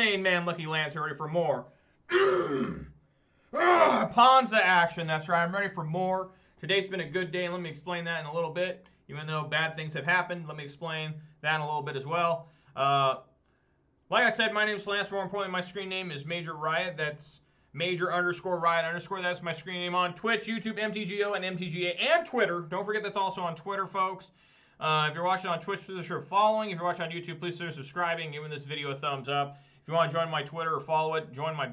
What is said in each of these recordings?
main man, Lucky Lance, ready for more. Ponza action, that's right, I'm ready for more. Today's been a good day, and let me explain that in a little bit. Even though bad things have happened, let me explain that in a little bit as well. Like I said, my name is Lance. More importantly, my screen name is Major Riot. That's Major_Riot_. That's my screen name on Twitch, YouTube, MTGO, and MTGA, and Twitter. Don't forget that's also on Twitter, folks. If you're watching on Twitch, please consider following. If you're watching on YouTube, please consider subscribing, giving this video a thumbs up. If you want to join my Twitter or follow it, join my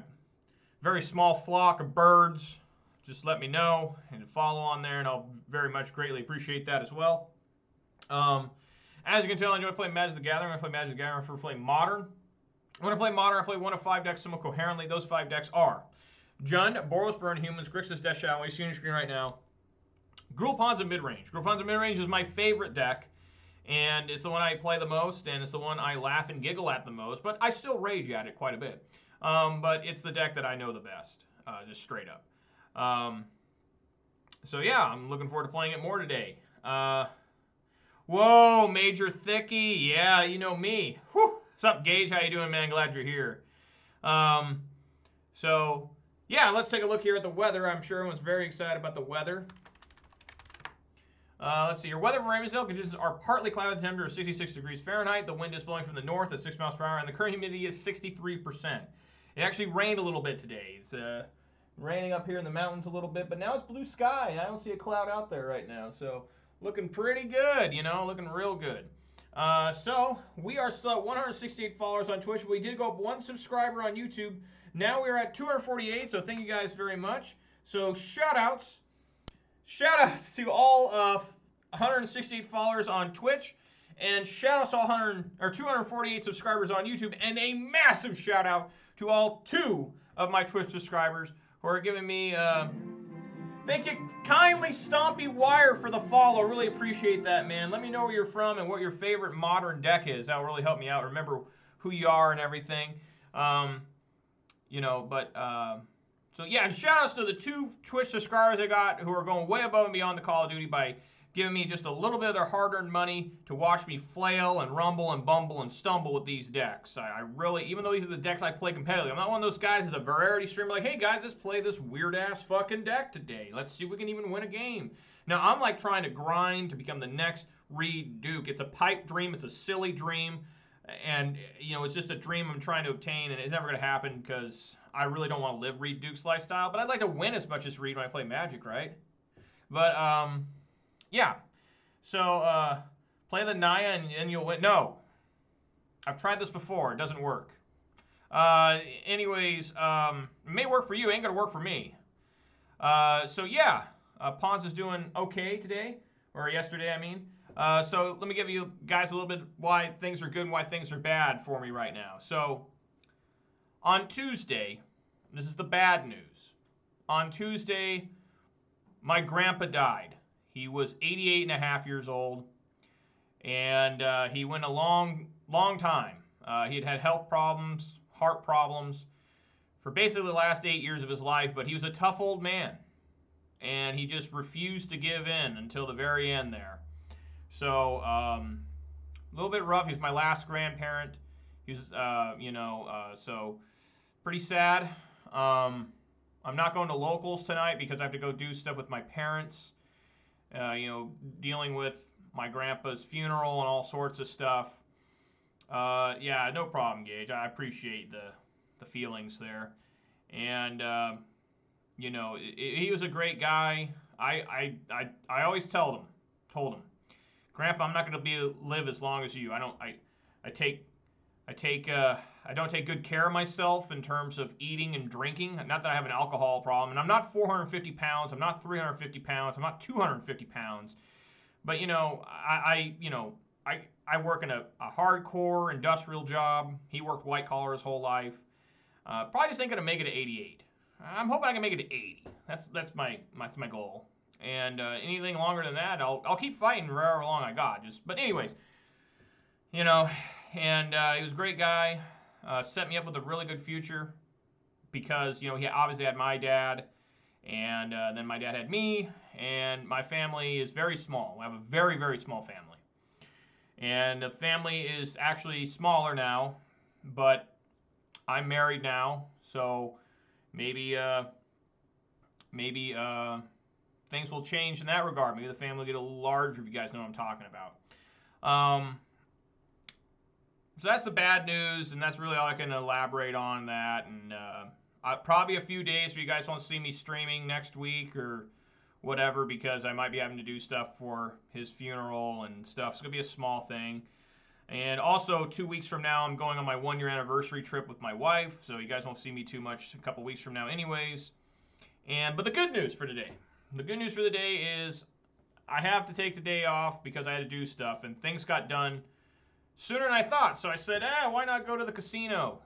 very small flock of birds, just let me know and follow on there, and I'll very much greatly appreciate that as well. As you can tell, I enjoy playing Magic the Gathering. I play Magic the Gathering for playing Modern. When I play Modern, I play one of 5 decks somewhat coherently. Those 5 decks are Jund, Boros, Burn Humans, Grixis, Death Shadow, you see on your screen right now. Gruul Ponza Midrange. Gruul Ponza Midrange is my favorite deck, and it's the one I play the most, and it's the one I laugh and giggle at the most, but I still rage at it quite a bit. But it's the deck that I know the best, just straight up. So yeah, I'm looking forward to playing it more today. Whoa, Major Thickie. Yeah, you know me. Whew. What's up, Gage? How you doing, man? Glad you're here. So yeah, let's take a look here at the weather. I'm sure everyone's very excited about the weather. Let's see. Your weather for Ravensdale conditions are partly cloudy. The temperature is 66 degrees Fahrenheit. The wind is blowing from the north at 6 miles per hour, and the current humidity is 63%. It actually rained a little bit today. It's raining up here in the mountains a little bit, but now it's blue sky, and I don't see a cloud out there right now. So looking pretty good, you know, looking real good. So we are still at 168 followers on Twitch. We did go up 1 subscriber on YouTube. Now we're at 248, so thank you guys very much. So shout-outs to all 168 followers on Twitch, and shout-outs to all 248 subscribers on YouTube, and a massive shout-out to all 2 of my Twitch subscribers who are giving me, thank you kindly, Stompy Wire, for the follow. Really appreciate that, man. Let me know where you're from and what your favorite modern deck is. That will really help me out. Remember who you are and everything. You know, but, so yeah, and shout-outs to the 2 Twitch subscribers I got who are going way above and beyond the Call of Duty by giving me just a little bit of their hard-earned money to watch me flail and rumble and bumble and stumble with these decks. I really, even though these are the decks I play competitively, I'm not one of those guys who's a variety streamer like, hey guys, let's play this weird-ass fucking deck today. Let's see if we can even win a game. Now, I'm like trying to grind to become the next Reed Duke. It's a pipe dream. It's a silly dream. And, you know, it's just a dream I'm trying to obtain, and it's never going to happen because I really don't want to live Reed Duke's lifestyle. But I'd like to win as much as Reed when I play Magic, right? But, yeah. So, play the Naya and you'll win. No. I've tried this before. It doesn't work. Anyways, it may work for you. It ain't going to work for me. So, yeah. Ponza's doing okay today. Or yesterday, I mean. So let me give you guys a little bit why things are good and why things are bad for me right now. So on Tuesday, this is the bad news. On Tuesday, my grandpa died. He was 88 and a half years old, and he went a long time. He had had health problems, heart problems, for basically the last 8 years of his life, but he was a tough old man, and he just refused to give in until the very end there. So, a little bit rough. He was my last grandparent. He was, you know, so pretty sad. I'm not going to locals tonight because I have to go do stuff with my parents. You know, dealing with my grandpa's funeral and all sorts of stuff. Yeah, no problem, Gage. I appreciate the feelings there. And, you know, he was a great guy. I always told him, Grandpa, I'm not going to live as long as you. I don't take good care of myself in terms of eating and drinking. Not that I have an alcohol problem, and I'm not 450 pounds. I'm not 350 pounds. I'm not 250 pounds. But you know, I work in a hardcore industrial job. He worked white collar his whole life. Probably just ain't gonna make it to 88. I'm hoping I can make it to 80. That's my goal. And anything longer than that, I'll keep fighting for however long I got. But anyways, you know, and he was a great guy. Set me up with a really good future because, you know, he obviously had my dad, and then my dad had me, and my family is very small. We have a very, very small family. And the family is actually smaller now, but I'm married now, so maybe things will change in that regard. Maybe the family will get a little larger, if you guys know what I'm talking about. So that's the bad news, and that's really all I can elaborate on that. And probably a few days if you guys want to see me streaming next week or whatever, because I might be having to do stuff for his funeral and stuff. It's going to be a small thing. And also, 2 weeks from now, I'm going on my 1-year anniversary trip with my wife, so you guys won't see me too much a couple weeks from now anyways. But the good news for today. The good news for the day is I have to take the day off because I had to do stuff, and things got done sooner than I thought. So I said, why not go to the casino?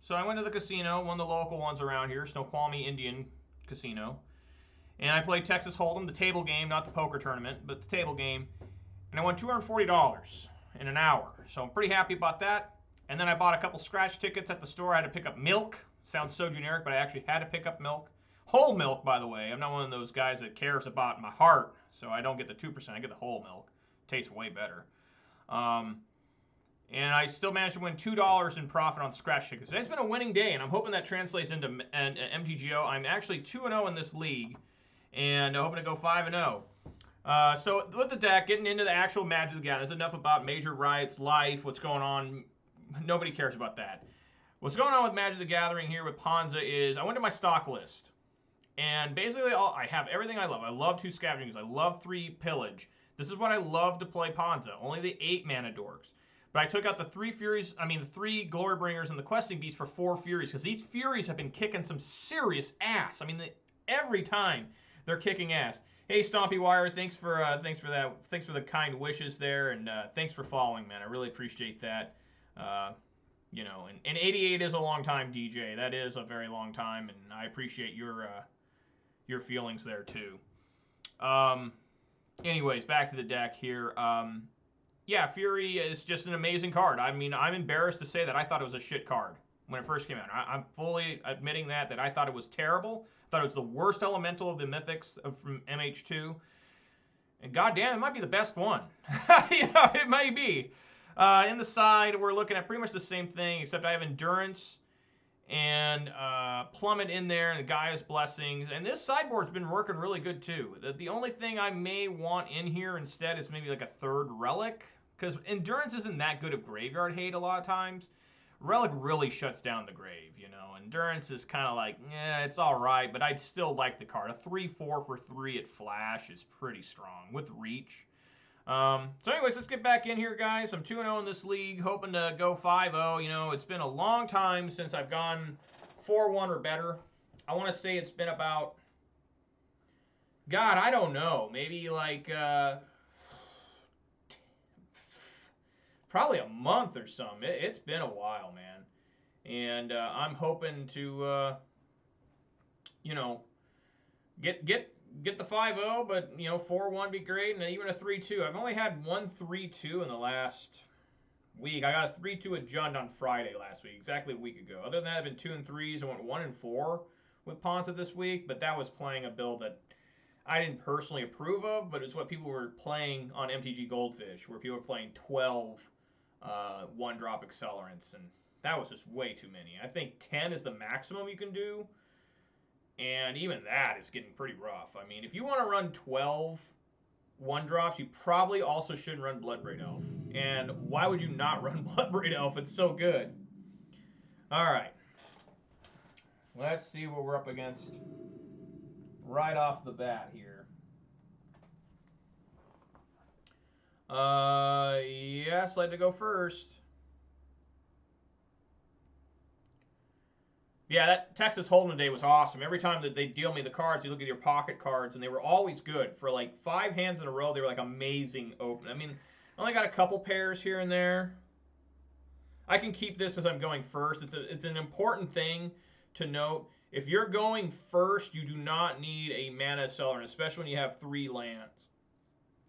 So I went to the casino, one of the local ones around here, Snoqualmie Indian Casino. And I played Texas Hold'em, the table game, not the poker tournament, but the table game. And I won $240 in an hour. So I'm pretty happy about that. And then I bought a couple scratch tickets at the store. I had to pick up milk. Sounds so generic, but I actually had to pick up milk. Whole milk, by the way. I'm not one of those guys that cares about my heart, so I don't get the 2%. I get the whole milk. Tastes way better. And I still managed to win $2 in profit on scratch tickets. It's been a winning day, and I'm hoping that translates into MTGO. I'm actually 2-0 in this league, and I'm hoping to go 5-0. So with the deck, getting into the actual Magic the Gathering, there's enough about Major Riot's life, what's going on. Nobody cares about that. What's going on with Magic the Gathering here with Ponza is I went to my stock list. And basically, I have everything I love. I love 2 Scavengers. I love 3 Pillage. This is what I love to play Ponza. Only the 8 mana dorks. But I took out the 3 Glorybringers and the Questing Beast for 4 Furies, because these Furies have been kicking some serious ass. I mean, every time they're kicking ass. Hey, Stompy Wire, thanks for that. Thanks for the kind wishes there, and thanks for following, man. I really appreciate that. You know, and 88 is a long time, DJ. That is a very long time, and I appreciate your feelings there too. Anyways, back to the deck here. Yeah, Fury is just an amazing card. I mean, I'm embarrassed to say that I thought it was a shit card when it first came out. I'm fully admitting that I thought it was terrible. I thought it was the worst elemental of the mythics from MH2. And goddamn, it might be the best one. You know, it might be. In the side, we're looking at pretty much the same thing, except I have Endurance and Plummet in there, and the Gaia's Blessings. And this sideboard's been working really good too. The only thing I may want in here instead is maybe like a 3rd Relic, because Endurance isn't that good of graveyard hate a lot of times. Relic really shuts down the grave, you know. Endurance is kind of like, it's alright, but I'd still like the card. A 3/4 for 3 at Flash is pretty strong with Reach. So anyways, let's get back in here, guys. I'm 2-0 in this league, hoping to go 5-0. You know, it's been a long time since I've gone 4-1 or better. I want to say it's been about, God, I don't know, maybe like probably a month or something. It's been a while, man. And I'm hoping to, you know, get the 5-0, but, you know, 4-1 be great, and even a 3-2. I've only had one 3-2 in the last week. I got a 3-2 at Jund on Friday last week, exactly a week ago. Other than that, I've been 2 and 3s. I went 1 and 4 with Ponza this week, but that was playing a build that I didn't personally approve of, but it's what people were playing on MTG Goldfish, where people were playing 12 one-drop accelerants, and that was just way too many. I think 10 is the maximum you can do. And even that is getting pretty rough. I mean, if you want to run 12 1-drops, you probably also shouldn't run Bloodbraid Elf. And why would you not run Bloodbraid Elf? It's so good. Alright. Let's see what we're up against right off the bat here. Yes, I'd like to go first. Yeah, that Texas Hold'em day was awesome. Every time that they deal me the cards, you look at your pocket cards, and they were always good. For like 5 hands in a row, they were like amazing open. I mean, I only got a couple pairs here and there. I can keep this as I'm going first. It's an important thing to note. If you're going first, you do not need a mana accelerant, especially when you have 3 lands.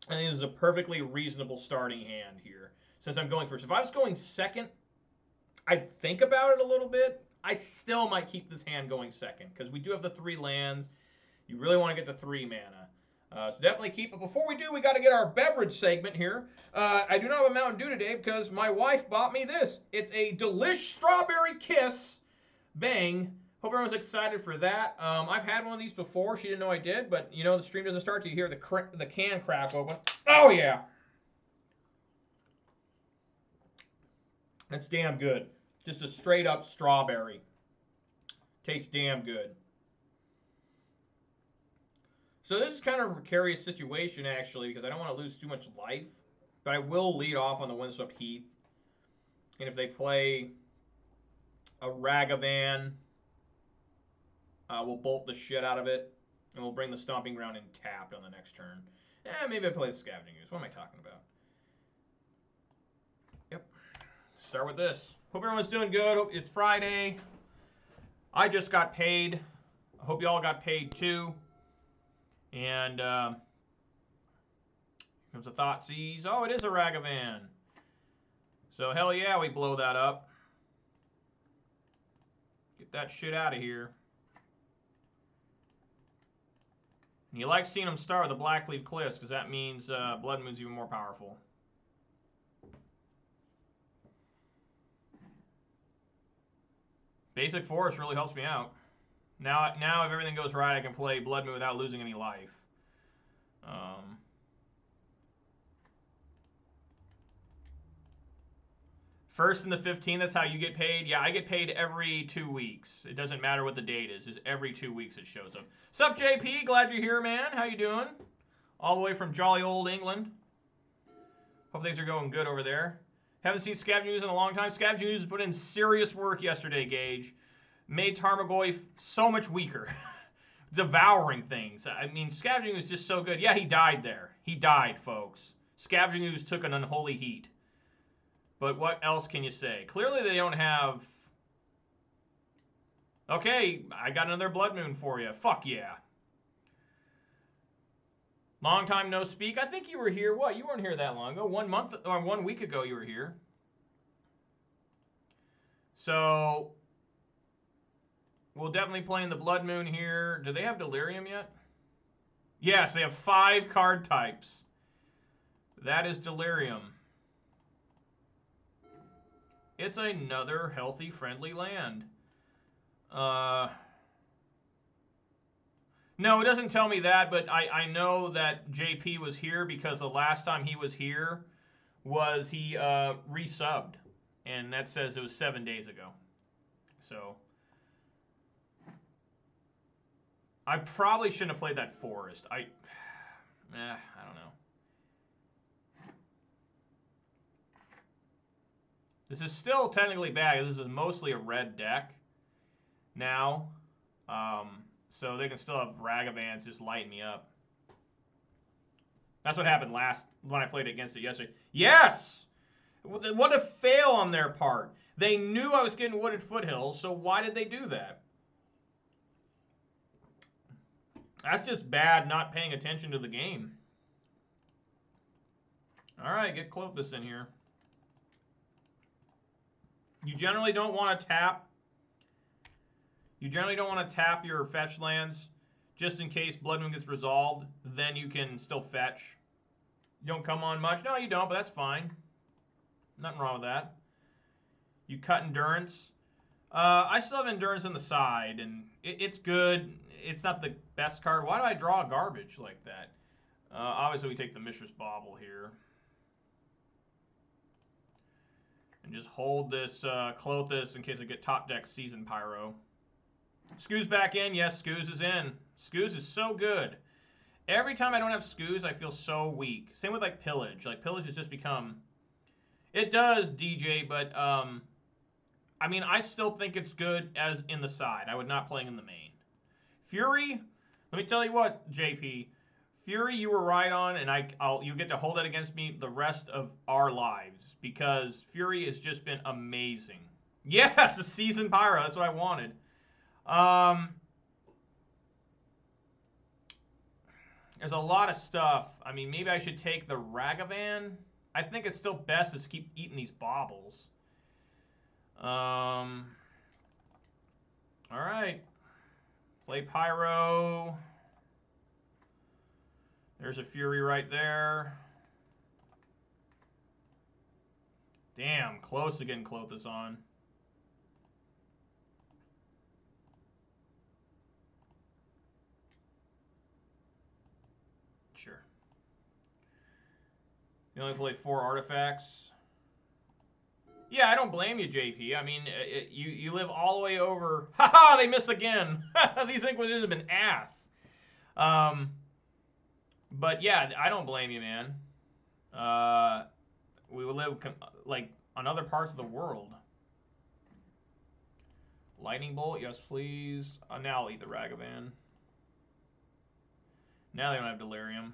I think this is a perfectly reasonable starting hand here, since I'm going first. If I was going second, I'd think about it a little bit. I still might keep this hand going second, because we do have the 3 lands. You really want to get the 3 mana. So definitely keep it. Before we do, we got to get our beverage segment here. I do not have a Mountain Dew today because my wife bought me this. It's a Delish Strawberry Kiss Bang. Hope everyone's excited for that. I've had one of these before. She didn't know I did, but you know the stream doesn't start till you hear the can crack open. Oh yeah. That's damn good. Just a straight up strawberry. Tastes damn good. So this is kind of a precarious situation actually because I don't want to lose too much life, but I will lead off on the Windswept Heath. And if they play a Ragavan, we'll bolt the shit out of it, and we'll bring the Stomping Ground in tapped on the next turn. Maybe I play the Scavenging Ooze. What am I talking about? Yep. Start with this. Hope everyone's doing good. It's Friday. I just got paid. I hope you all got paid too. And here comes a Thoughtseize. Oh, it is a Ragavan. So hell yeah, we blow that up. Get that shit out of here. And you like seeing them start with the Blackleaf Cliffs because that means Blood Moon's even more powerful. Basic Forest really helps me out. Now if everything goes right, I can play Blood Moon without losing any life. First and the 15th, that's how you get paid? Yeah, I get paid every 2 weeks. It doesn't matter what the date is. It's every 2 weeks it shows up. Sup, JP? Glad you're here, man. How you doing? All the way from jolly old England. Hope things are going good over there. Haven't seen Scavenging Ooze in a long time. Scavenging Ooze put in serious work yesterday, Gage. Made Tarmogoyf so much weaker. Devouring things. I mean, Scavenging Ooze is just so good. Yeah, he died there. He died, folks. Scavenging Ooze took an unholy heat. But what else can you say? Clearly they don't have... Okay, I got another Blood Moon for you. Fuck yeah. Long time no speak. I think you were here. What? You weren't here that long ago. 1 month or 1 week ago you were here. So we'll definitely play in the Blood Moon here. Do they have Delirium yet? Yes, they have 5 card types. That is Delirium. It's another healthy, friendly land. No, it doesn't tell me that, but I know that JP was here because the last time he was here was he resubbed. And that says it was 7 days ago. So I probably shouldn't have played that Forest. I don't know. This is still technically bad. This is mostly a red deck now. So they can still have Ragavans just lighting me up. That's what happened when I played against it yesterday. Yes! What a fail on their part. They knew I was getting Wooded Foothills, so why did they do that? That's just bad not paying attention to the game. Alright, get Klothys in here. You generally don't want to tap. You generally don't want to tap your fetch lands just in case Blood Moon gets resolved. Then you can still fetch. You don't come on much. No, you don't, but that's fine. Nothing wrong with that. You cut Endurance. I still have Endurance on the side, and it's good. It's not the best card. Why do I draw garbage like that? Obviously, we take the Mishra's Bauble here. And just hold this Klothys in case I get top deck Season Pyro. Scoo's back in. Yes, Scoo's is in. Scoo's is so good. Every time I don't have Scoo's, I feel so weak. Same with like Pillage. Like Pillage has just become... It does, DJ, but I mean, I still think it's good as in the side. I would not play in the main. Fury, let me tell you what, JP. Fury, you were right on, and you get to hold that against me the rest of our lives because Fury has just been amazing. Yes, the Season Pyro. That's what I wanted. There's a lot of stuff. I mean, maybe I should take the Ragavan. I think it's still best to keep eating these baubles. All right. Play Pyro. There's a Fury right there. Damn, close to getting Klothys on. You only played 4 artifacts. Yeah, I don't blame you, JP. I mean, you live all the way over. Haha, they miss again. These Inquisitions have been ass. But yeah, I don't blame you, man. We will live like on other parts of the world. Lightning Bolt, yes please. Now I'll eat the Ragavan. Now they don't have Delirium.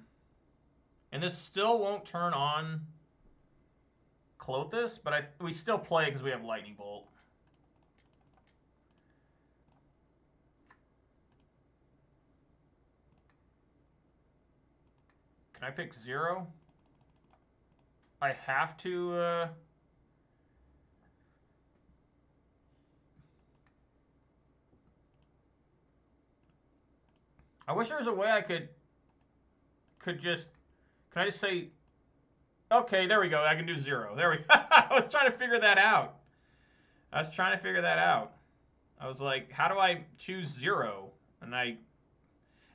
And this still won't turn on Clothis, but we still play because we have Lightning Bolt. Can I pick 0? I have to... I wish there was a way I could just... Can I just say... Okay, there we go. I can do 0. There we go. I was trying to figure that out. I was like, how do I choose 0? And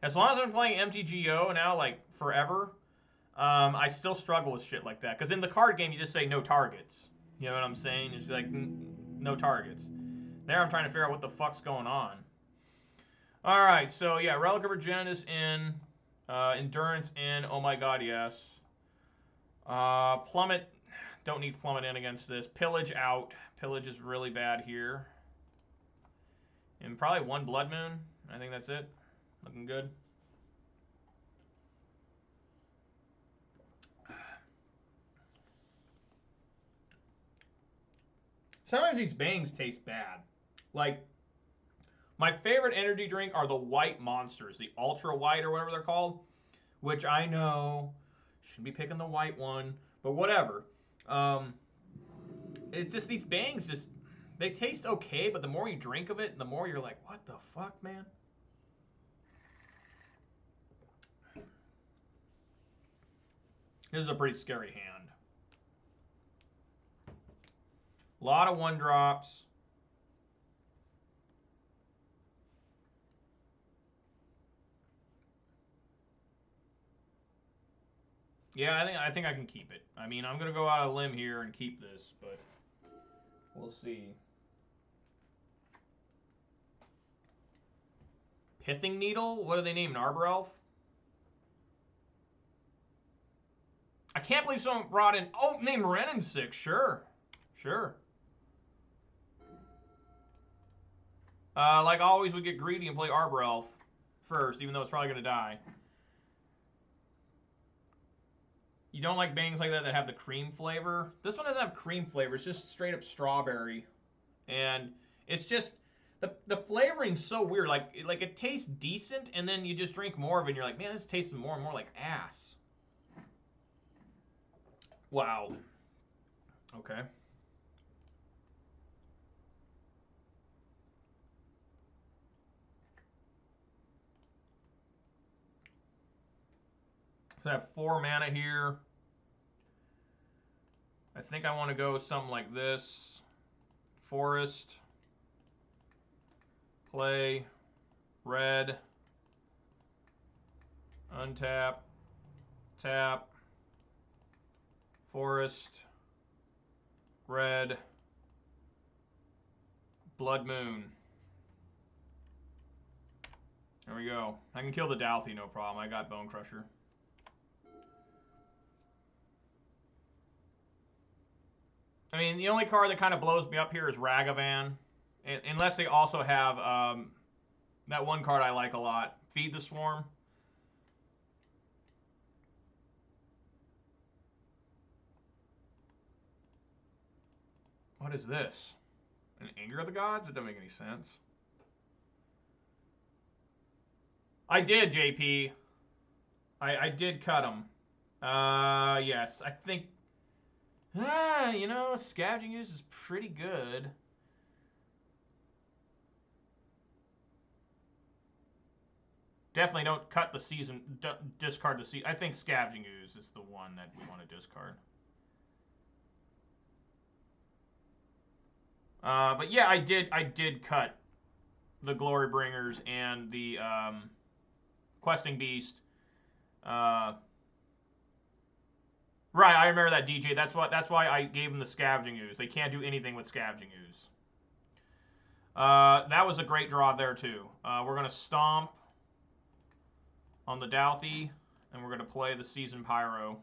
as long as I'm playing MTGO now, like, forever, I still struggle with shit like that. Because in the card game, you just say no targets. You know what I'm saying? It's like, no targets. There I'm trying to figure out what the fuck's going on. Alright, so yeah, Relic of Regenesis in, Endurance in, oh my god, yes. Plummet, don't need Plummet in against this. Pillage out. Pillage is really bad here. And probably 1 Blood Moon. I think that's it. Looking good. Sometimes these bangs taste bad. Like, my favorite energy drink are the white monsters. The Ultra White or whatever they're called. Which I know, should be picking the white one. But whatever. It's just these bangs just... They taste okay, but the more you drink of it, the more you're like, what the fuck, man? This is a pretty scary hand. A lot of 1-drops. Yeah, I think I can keep it. I mean, I'm going to go out on a limb here and keep this, but we'll see. Pithing Needle? What do they name? An Arbor Elf? I can't believe someone brought in... Oh, name Renin 6. Sure. Sure. Like always, we get greedy and play Arbor Elf first, even though it's probably going to die. You don't like bangs like that have the cream flavor? This one doesn't have cream flavor. It's just straight up strawberry. And it's just... The flavoring's so weird. Like it tastes decent, and then you just drink more of it, and you're like, man, this tastes more and more like ass. Wow. Okay. So I have 4 mana here. I think I want to go something like this. Forest. Play. Red. Untap. Tap. Forest. Red. Blood Moon. There we go. I can kill the Dalthy, no problem. I got Bone Crusher. I mean, the only card that kind of blows me up here is Ragavan. Unless they also have that one card I like a lot. Feed the Swarm. What is this? An Anger of the Gods? It doesn't make any sense. I did, JP. I did cut them. Yes. I think... you know, Scavenging Ooze is pretty good. Definitely don't cut the season, discard the season. I think Scavenging Ooze is the one that we want to discard. But yeah, I did cut the Glory Bringers and the Questing Beast. Right, I remember that, DJ. That's why I gave them the Scavenging Ooze. They can't do anything with Scavenging Ooze. That was a great draw there, too. We're going to Stomp on the Douthie, and we're going to play the Season Pyro.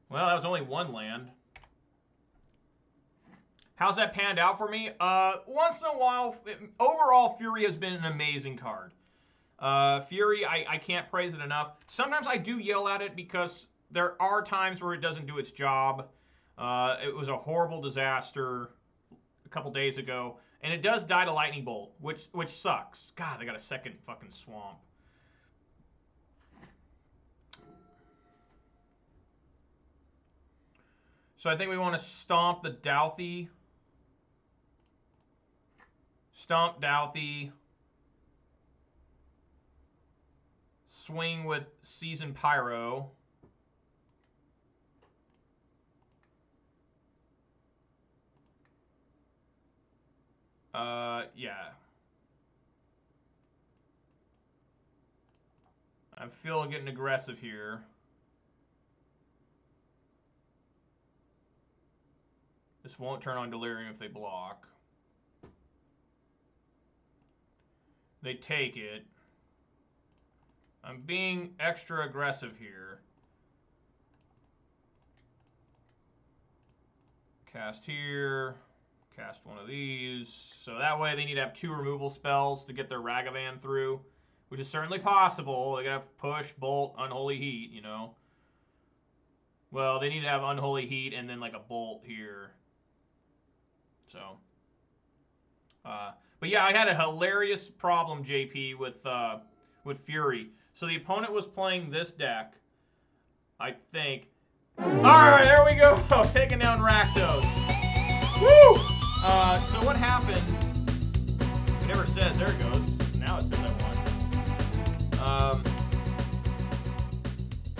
Well, that was only one land. How's that panned out for me? Once in a while, overall, Fury has been an amazing card. Fury, I can't praise it enough. Sometimes I do yell at it because there are times where it doesn't do its job. It was a horrible disaster a couple days ago, and it does die to Lightning Bolt, which sucks. God, they got a second fucking swamp. So I think we want to Stomp the Douthie. Stomp Douthie. Swing with Season Pyro. Yeah. I feel getting aggressive here. This won't turn on Delirium if they block. They take it. I'm being extra aggressive here. Cast here. Cast one of these. So that way they need to have 2 removal spells to get their Ragavan through, which is certainly possible. They're going to have Push, Bolt, Unholy Heat, you know. Well, they need to have Unholy Heat and then like a Bolt here. So, but yeah, I had a hilarious problem, JP, with Fury. So the opponent was playing this deck, I think. All right, there we go, taking down Rakdos. Woo! So what happened? It never says. There it goes. Now it says I won.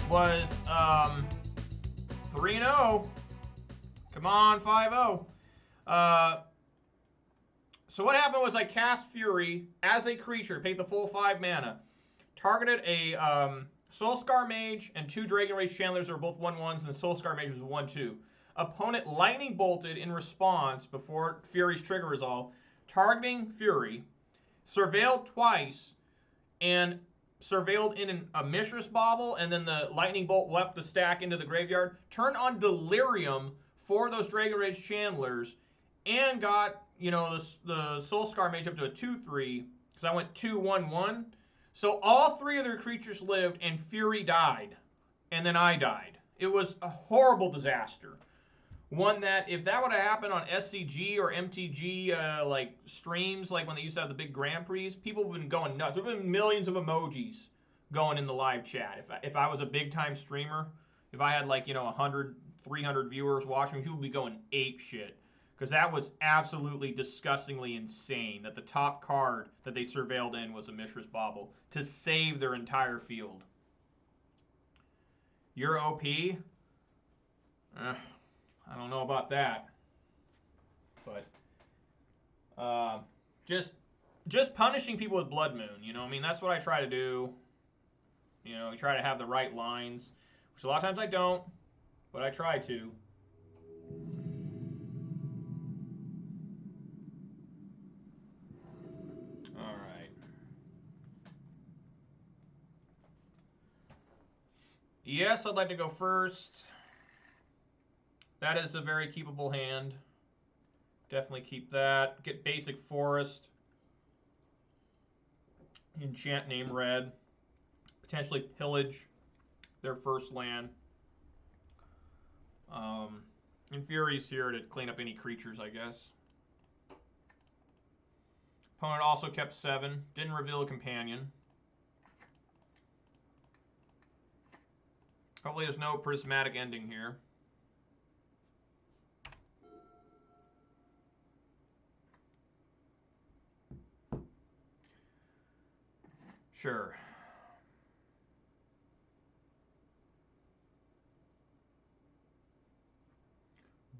Was 3-0. Come on, 5-0. So what happened was I cast Fury as a creature, paid the full 5 mana, targeted a Soulscar Mage and 2 Dragon Rage Chandlers that were both 1/1s, and the Soulscar Mage was 1/2. Opponent lightning bolted in response before Fury's trigger resolve, targeting Fury, surveilled twice, and surveilled in a Mishra's Bauble, and then the lightning bolt left the stack into the graveyard, turned on Delirium for those Dragon Rage Chandlers, and got, you know, the Soulscar Mage up to a 2/3, because I went 2/1/1. So all 3 of their creatures lived, and Fury died, and then I died. It was a horrible disaster. One that, if that would have happened on SCG or MTG like streams, like when they used to have the big Grand Prix, people would have been going nuts. There would have been millions of emojis going in the live chat. If I was a big time streamer, if I had like, you know, 100, 300 viewers watching, people would be going ape shit. Because that was absolutely disgustingly insane that the top card that they surveilled in was a Mishra's Bauble to save their entire field. You're OP? I don't know about that. But just punishing people with Blood Moon, you know, I mean, that's what I try to do. You know, you try to have the right lines, which a lot of times I don't, but I try to. All right. Yes, I'd like to go first. That is a very keepable hand. Definitely keep that. Get basic Forest. Enchant name red. Potentially pillage their first land. And Fury's here to clean up any creatures, I guess. Opponent also kept 7. Didn't reveal a companion. Hopefully there's no prismatic ending here. Sure.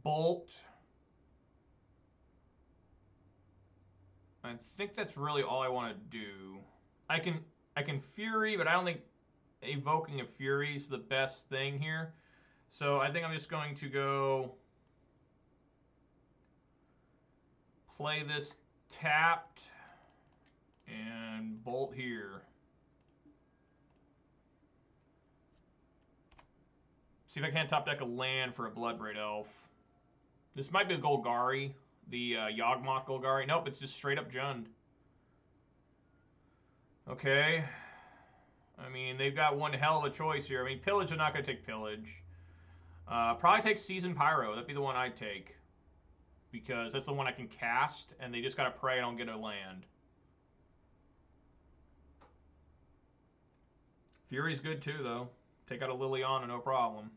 Bolt. I think that's really all I want to do. I can Fury, but I don't think evoking a Fury is the best thing here. So I think I'm just going to go play this tapped and bolt here. See if I can't top deck a land for a Bloodbraid Elf. This might be a Golgari, the Yawgmoth Golgari. Nope, it's just straight up Jund. Okay. I mean, they've got one hell of a choice here. I mean, Pillage, I'm not going to take Pillage. Probably take Seasoned Pyro. That'd be the one I'd take. Because that's the one I can cast, and they just got to pray I don't get a land. Fury's good too, though. Take out a Liliana, no problem.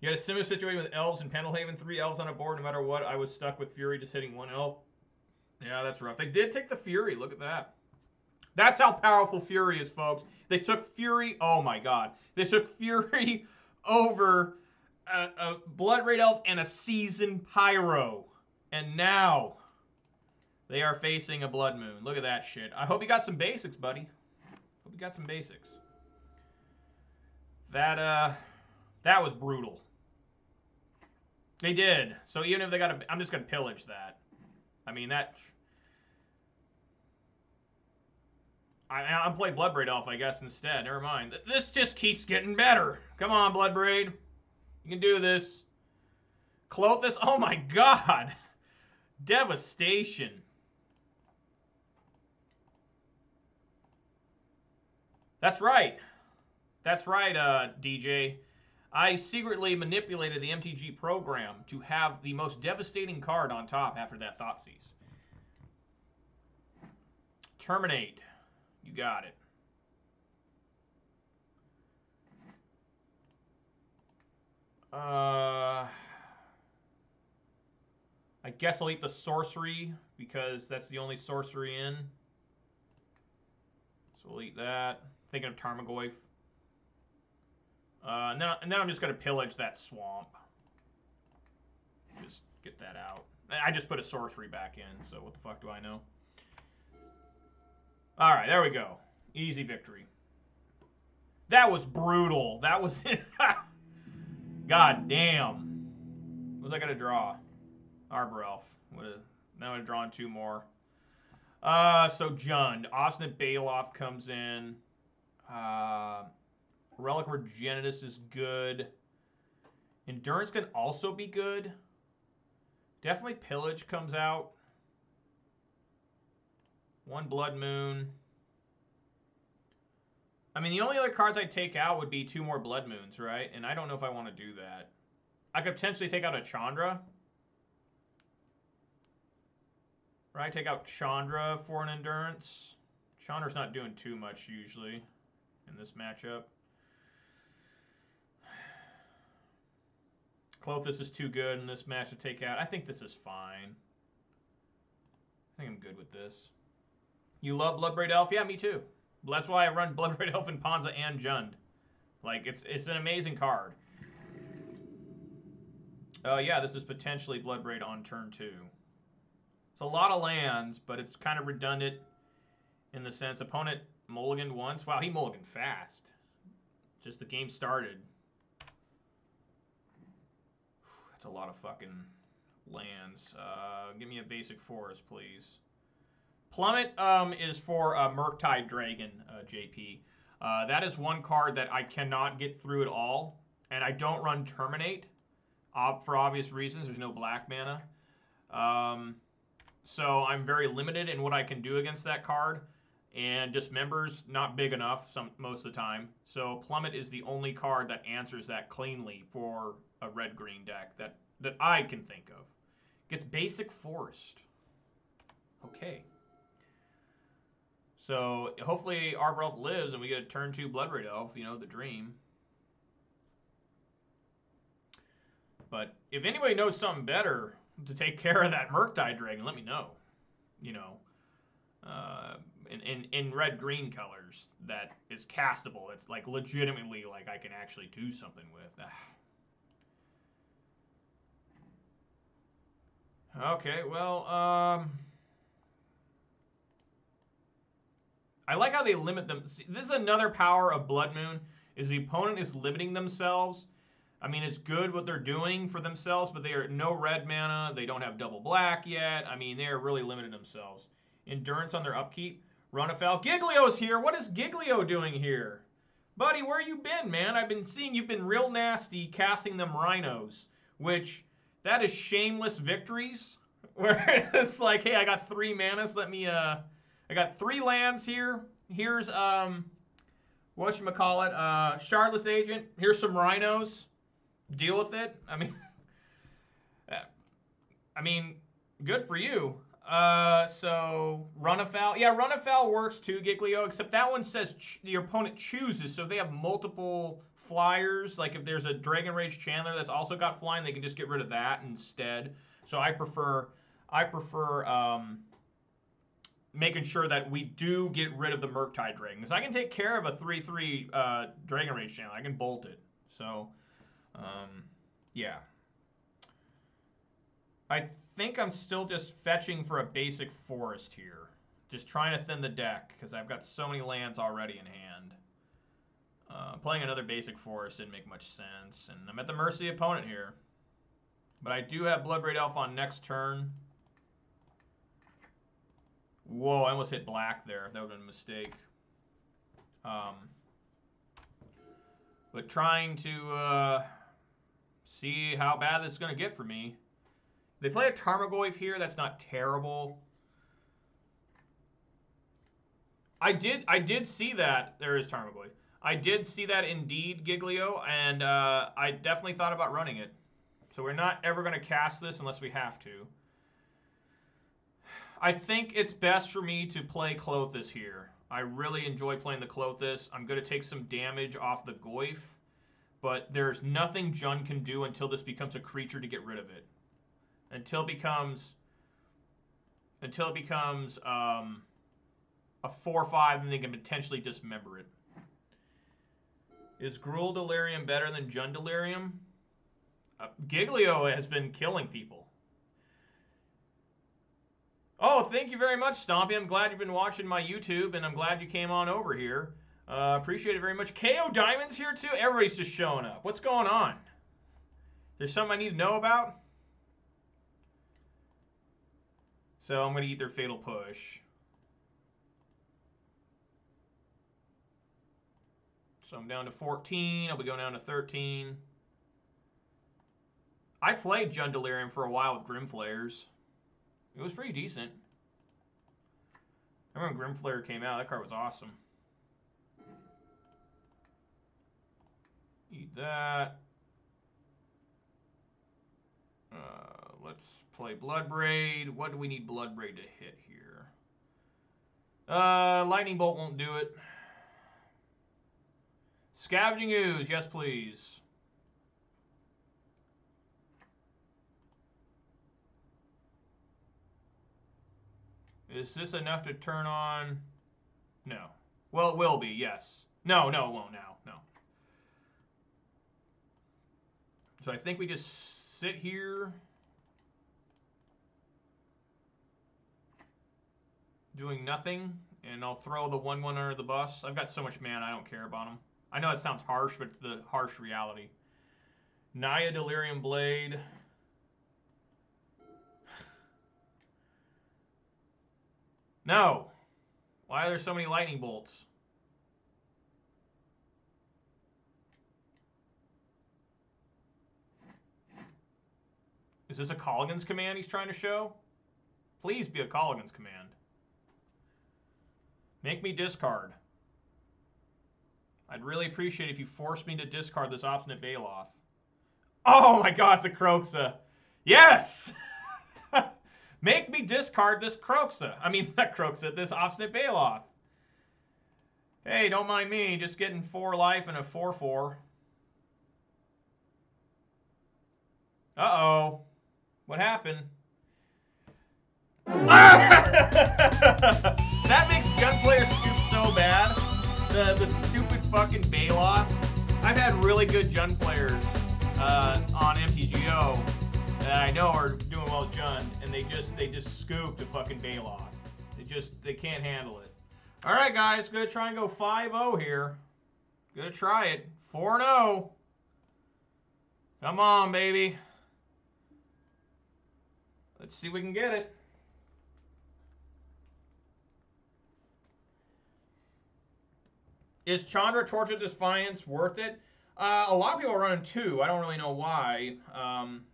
You had a similar situation with elves in Pendlehaven. 3 elves on a board, no matter what. I was stuck with Fury just hitting 1 elf. Yeah, that's rough. They did take the Fury. Look at that. That's how powerful Fury is, folks. They took Fury. Oh, my God. They took Fury over a Bloodbraid Elf and a Seasoned Pyro. And now they are facing a Blood Moon. Look at that shit. I hope you got some basics, buddy. Hope you got some basics. That was brutal. They did. So even if they got I'm just going to pillage that. I mean, that... I'm playing Bloodbraid Elf, I guess, instead. Never mind. This just keeps getting better. Come on, Bloodbraid. You can do this. Clothis. Oh, my God. Devastation. That's right. That's right, DJ. I secretly manipulated the MTG program to have the most devastating card on top after that Thoughtseize. Terminate. You got it. I guess I'll eat the sorcery because that's the only sorcery in. So we'll eat that. Thinking of Tarmogoyf. And then I'm just going to pillage that swamp. Just get that out. I just put a sorcery back in, so what the fuck do I know? Alright, there we go. Easy victory. That was brutal. That was... God damn. What was I going to draw? Arbor Elf. Now I've drawn 2 more. So Jund. Obstinate Baloth comes in. Relic Regenitus is good. Endurance can also be good. Definitely Pillage comes out. 1 Blood Moon. I mean, the only other cards I'd take out would be 2 more Blood Moons, right? And I don't know if I want to do that. I could potentially take out a Chandra. Right? Take out Chandra for an Endurance. Chandra's not doing too much usually in this matchup. Clothis is too good in this match to take out. I think this is fine. I think I'm good with this. You love Bloodbraid Elf? Yeah, me too. That's why I run Bloodbraid Elf in Ponza and Jund. Like, it's an amazing card. Yeah, this is potentially Bloodbraid on turn 2. It's a lot of lands, but it's kind of redundant in the sense opponent mulliganed once. Wow, he mulliganed fast. Just the game started. That's a lot of fucking lands. Give me a basic forest, please. Plummet is for Murktide Dragon, JP. That is one card that I cannot get through at all. And I don't run Terminate for obvious reasons. There's no black mana. So I'm very limited in what I can do against that card. And Dismember's not big enough most of the time. So Plummet is the only card that answers that cleanly for a red-green deck that I can think of. Gets basic forest. Okay. So hopefully Arbor Elf lives and we get a turn 2 Bloodbraid Elf, you know, the dream. But if anybody knows something better to take care of that Murktide Dragon, let me know. You know, in red-green colors that is castable. It's like legitimately like I can actually do something with. Okay, well, I like how they limit them. See, this is another power of Blood Moon, is the opponent is limiting themselves. I mean, it's good what they're doing for themselves, but they are no red mana. They don't have double black yet. I mean, they are really limiting themselves. Endurance on their upkeep. Run afoul. Giglio's here. What is Giglio doing here? Buddy, where you been, man? I've been seeing you've been real nasty casting them rhinos, which that is shameless victories. Where it's like, hey, I got 3 manas. Let me, I got 3 lands here. Here's, whatchamacallit, Shardless Agent. Here's some rhinos. Deal with it. I mean, good for you. So run afoul. Yeah, run afoul works too, Giglio, except that one says your opponent chooses. So if they have multiple flyers, like if there's a Dragon Rage Chandler that's also got flying, they can just get rid of that instead. So I prefer making sure that we do get rid of the Murktide Dragon, because I can take care of a 3/3 Dragon Rage Chandler. I can bolt it. So yeah. I think I'm still just fetching for a basic forest here. Just trying to thin the deck, because I've got so many lands already in hand. Playing another basic forest didn't make much sense, and I'm at the mercy of the opponent here. But I do have Bloodbraid Elf on next turn. Whoa, I almost hit black there. That would have been a mistake. But trying to see how bad this is going to get for me. They play a Tarmogoyf here. That's not terrible. I did see that. There is Tarmogoyf. I did see that indeed, Giglio, and I definitely thought about running it. So we're not ever going to cast this unless we have to. I think it's best for me to play Klothys here. I really enjoy playing the Klothys. I'm going to take some damage off the Goyf, but there's nothing Jund can do until this becomes a creature to get rid of it. Until it becomes a 4/5, and they can potentially dismember it. Is Gruul Delirium better than Jund Delirium? Giglio has been killing people. Oh, thank you very much, Stompy. I'm glad you've been watching my YouTube, and I'm glad you came on over here. Appreciate it very much. KO Diamond's here, too. Everybody's just showing up. What's going on? There's something I need to know about? So I'm going to eat their Fatal Push. So I'm down to 14. I'll be going down to 13. I played Jund Delirium for a while with Grimflayers. It was pretty decent. I remember when Grimflayer came out. That card was awesome. Eat that. Let's play Bloodbraid. What do we need Bloodbraid to hit here? Lightning Bolt won't do it. Scavenging Ooze, yes please. Is this enough to turn on? No. Well, it will be, yes. No, it won't now. No. So I think we just sit here. Doing nothing. And I'll throw the 1/1 under the bus. I've got so much mana, I don't care about them. I know it sounds harsh, but it's the harsh reality. Naya Delirium Blade. No. Why are there so many lightning bolts? Is this a Colligan's command he's trying to show? Please be a Colligan's command. Make me discard. I'd really appreciate it if you forced me to discard this Obstinate Baloth. Oh my gosh, the Kroxa. Yes! Make me discard this Kroxa. I mean, not Kroxa, this Obstinate Baloth. Hey, don't mind me, just getting 4 life and a 4/4. Uh-oh. What happened? That makes Gunplayer scoop so bad. The stupid fucking Baloth. I've had really good Jund players on MTGO that I know are doing well with Jund, and they just scooped a fucking Baloth. They can't handle it. All right, guys. Gonna try and go 5-0 here. Gonna try it. 4-0. Come on, baby. Let's see if we can get it. Is Chandra Torch of Defiance worth it? A lot of people are running 2. I don't really know why.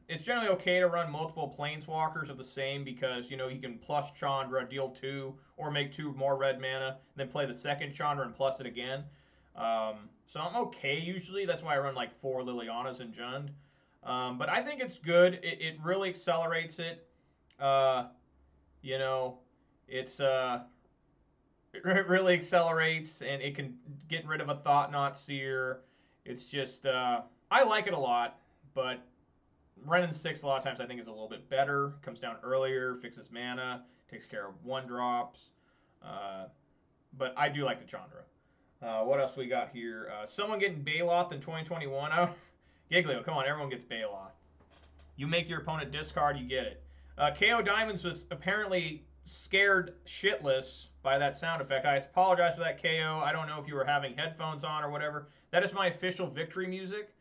It's generally okay to run multiple Planeswalkers of the same because, you know, you can plus Chandra, deal 2, or make 2 more red mana, then play the second Chandra and plus it again. So I'm okay usually. That's why I run like 4 Lilianas in Jund. But I think it's good. It really accelerates it. You know, it really accelerates, and it can get rid of a Thought-Knot Seer. It's just, I like it a lot, but Renin 6 a lot of times I think is a little bit better. Comes down earlier, fixes mana, takes care of 1-drops. But I do like the Chandra. What else we got here? Someone getting Baloth in 2021. Giglio, come on, everyone gets Baloth. You make your opponent discard, you get it. KO Diamonds was apparently scared shitless by that sound effect. I apologize for that, KO. I don't know if you were having headphones on or whatever. That is my official victory music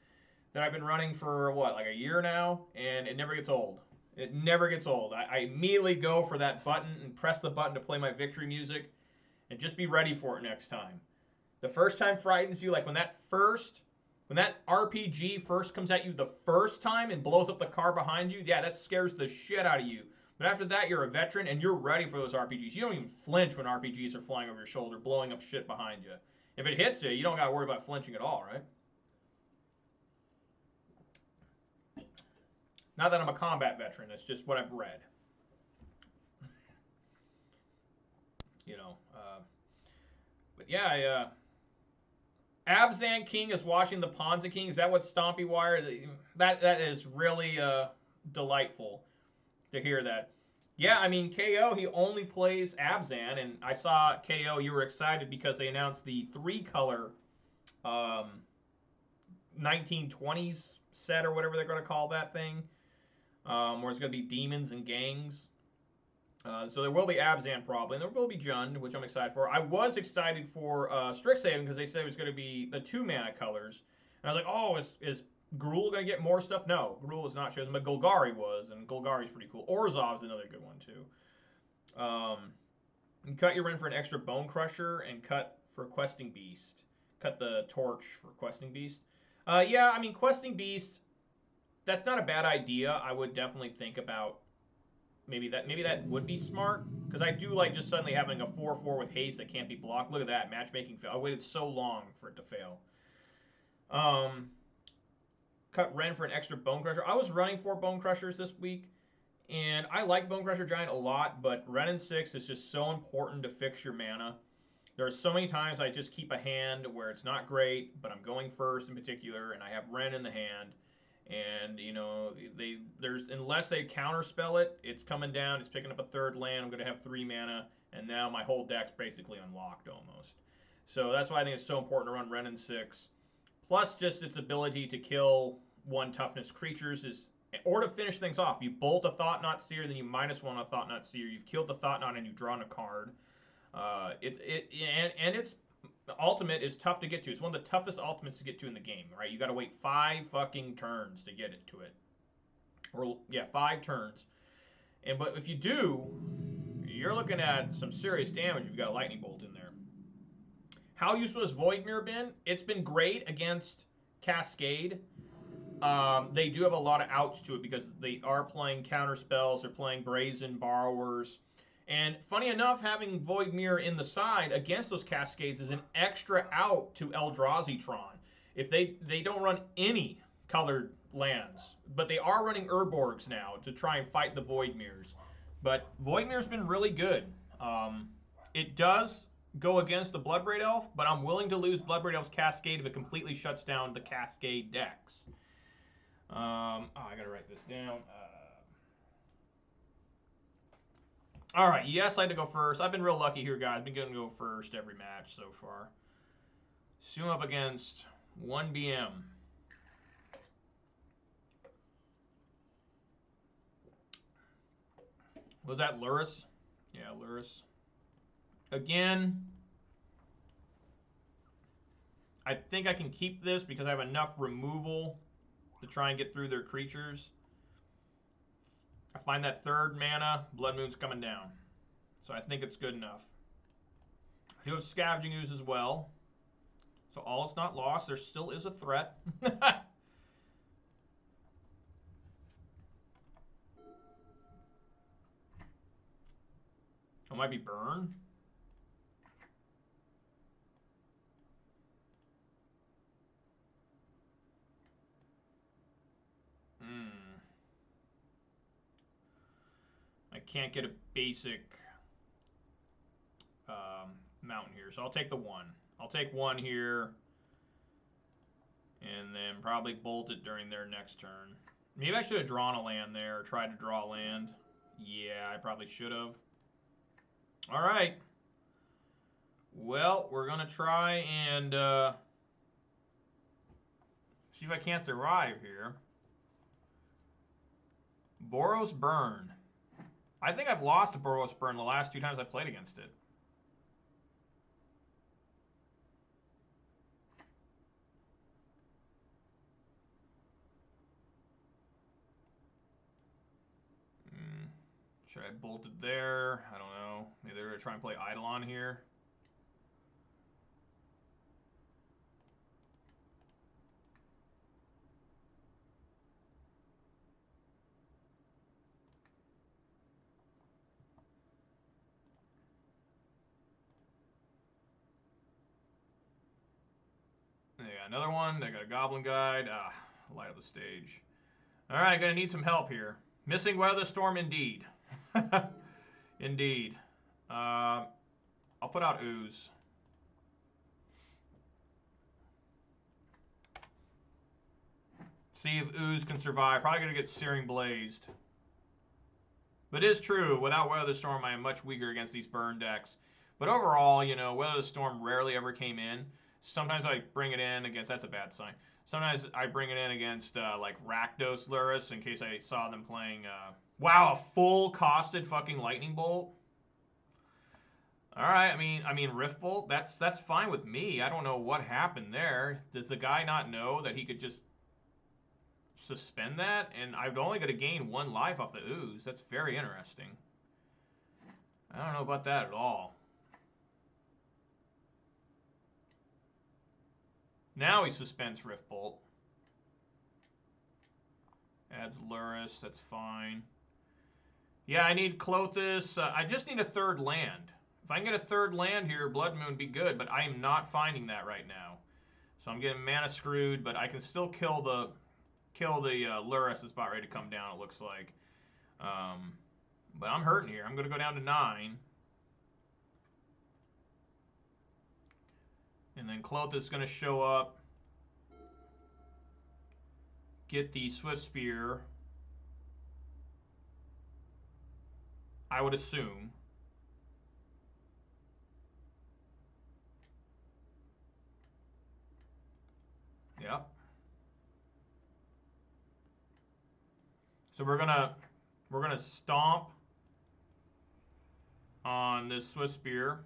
that I've been running for, what, like a year now? And it never gets old. It never gets old. I immediately go for that button and press the button to play my victory music. And just be ready for it next time. The first time frightens you. Like when that RPG first comes at you the first time and blows up the car behind you, yeah, that scares the shit out of you. But after that, you're a veteran and you're ready for those RPGs. You don't even flinch when RPGs are flying over your shoulder, blowing up shit behind you. If it hits you, you don't got to worry about flinching at all, right? Not that I'm a combat veteran. That's just what I've read. You know. But yeah, Abzan King is watching the Ponza King. Is that what Stompy Wire? That is really delightful to hear that. Yeah, I mean, KO, he only plays Abzan, and I saw KO, you were excited because they announced the 3-color 1920s set or whatever they're going to call that thing, where it's going to be demons and gangs. So there will be Abzan probably, and there will be Jund, which I'm excited for. I was excited for Strixhaven because they said it was going to be the 2-mana colors. And I was like, oh, is Gruul going to get more stuff? No, Gruul is not chosen, but Golgari was, and Golgari's pretty cool. Orzhov's another good one, too. You cut your Ren for an extra Bone Crusher, and cut for Questing Beast. Cut the Torch for Questing Beast. Yeah, I mean, Questing Beast, that's not a bad idea. I would definitely think about maybe that would be smart, because I do like just suddenly having a 4/4 with haste that can't be blocked. Look at that, matchmaking fail. I waited so long for it to fail. Cut Ren for an extra Bone Crusher. I was running 4 Bone Crushers this week, and I like Bone Crusher Giant a lot, but Renin 6 is just so important to fix your mana. There are so many times I just keep a hand where it's not great, but I'm going first in particular, and I have Ren in the hand. And, you know, unless they counterspell it, it's coming down, it's picking up a 3rd land, I'm going to have 3 mana, and now my whole deck's basically unlocked almost. So that's why I think it's so important to run Renin 6. Plus just its ability to kill 1 toughness creatures or to finish things off. You bolt a Thought-Knot Seer, then you -1 a Thought-Knot Seer. You've killed the Thought-Knot and you've drawn a card. And its ultimate is tough to get to. It's one of the toughest ultimates to get to in the game, right? You got to wait 5 fucking turns to get it to it. Or yeah, 5 turns. But if you do, you're looking at some serious damage if you've got a lightning bolt in there. How useful has Voidmere been? It's been great against Cascade. They do have a lot of outs to it because they are playing counter spells. They're playing Brazen Borrowers. And funny enough, having Voidmere in the side against those Cascades is an extra out to Eldrazi-tron. If they don't run any colored lands, but they are running Urborgs now to try and fight the Voidmeres. But Voidmere's been really good. It does go against the Bloodbraid Elf, but I'm willing to lose Bloodbraid Elf's Cascade if it completely shuts down the Cascade decks. I gotta write this down. All right, yes, I had to go first. I've been real lucky here, guys. I've been getting to go first every match so far. Soon up against 1BM. Was that Lurrus? Yeah, Lurrus. Again, I think I can keep this because I have enough removal to try and get through their creatures. I find that third mana, Blood Moon's coming down. So I think it's good enough. I do have Scavenging Ooze as well. So all is not lost. There still is a threat. It might be burn. I can't get a basic mountain here, so I'll take the one. I'll take one here, and then probably bolt it during their next turn. Maybe I should have drawn a land there, or tried to draw a land. Yeah, I probably should have. All right. Well, we're going to try and see if I can't survive here. Boros Burn. I think I've lost to Boros Burn the last 2 times I played against it. Should I bolt it there? I don't know. Maybe they're going to try and play Eidolon here. They got another one. They got a Goblin Guide. Ah, light up the stage. All right, going to need some help here. Missing Weather Storm indeed. Indeed. I'll put out Ooze. See if Ooze can survive. Probably going to get Searing Blazed. But it is true, without Weather Storm, I am much weaker against these burn decks. But overall, you know, Weather Storm rarely ever came in. Sometimes I bring it in against, that's a bad sign. Sometimes I bring it in against like Rakdos Lurrus in case I saw them playing, wow, a full costed fucking Lightning Bolt. All right, I mean Rift Bolt, that's fine with me. I don't know what happened there. Does the guy not know that he could just suspend that? And I'm only going to gain 1 life off the Ooze. That's very interesting. I don't know about that at all. Now he suspends Rift Bolt. Adds Lurrus, that's fine. Yeah, I need Klothys. I just need a 3rd land. If I can get a 3rd land here, Blood Moon would be good, but I am not finding that right now. So I'm getting mana screwed, but I can still kill the Lurrus that's about ready to come down, it looks like. But I'm hurting here. I'm going to go down to 9. And then Klothys is going to show up. Get the Swift Spear. I would assume. Yep. So we're gonna stomp on this Swift Spear.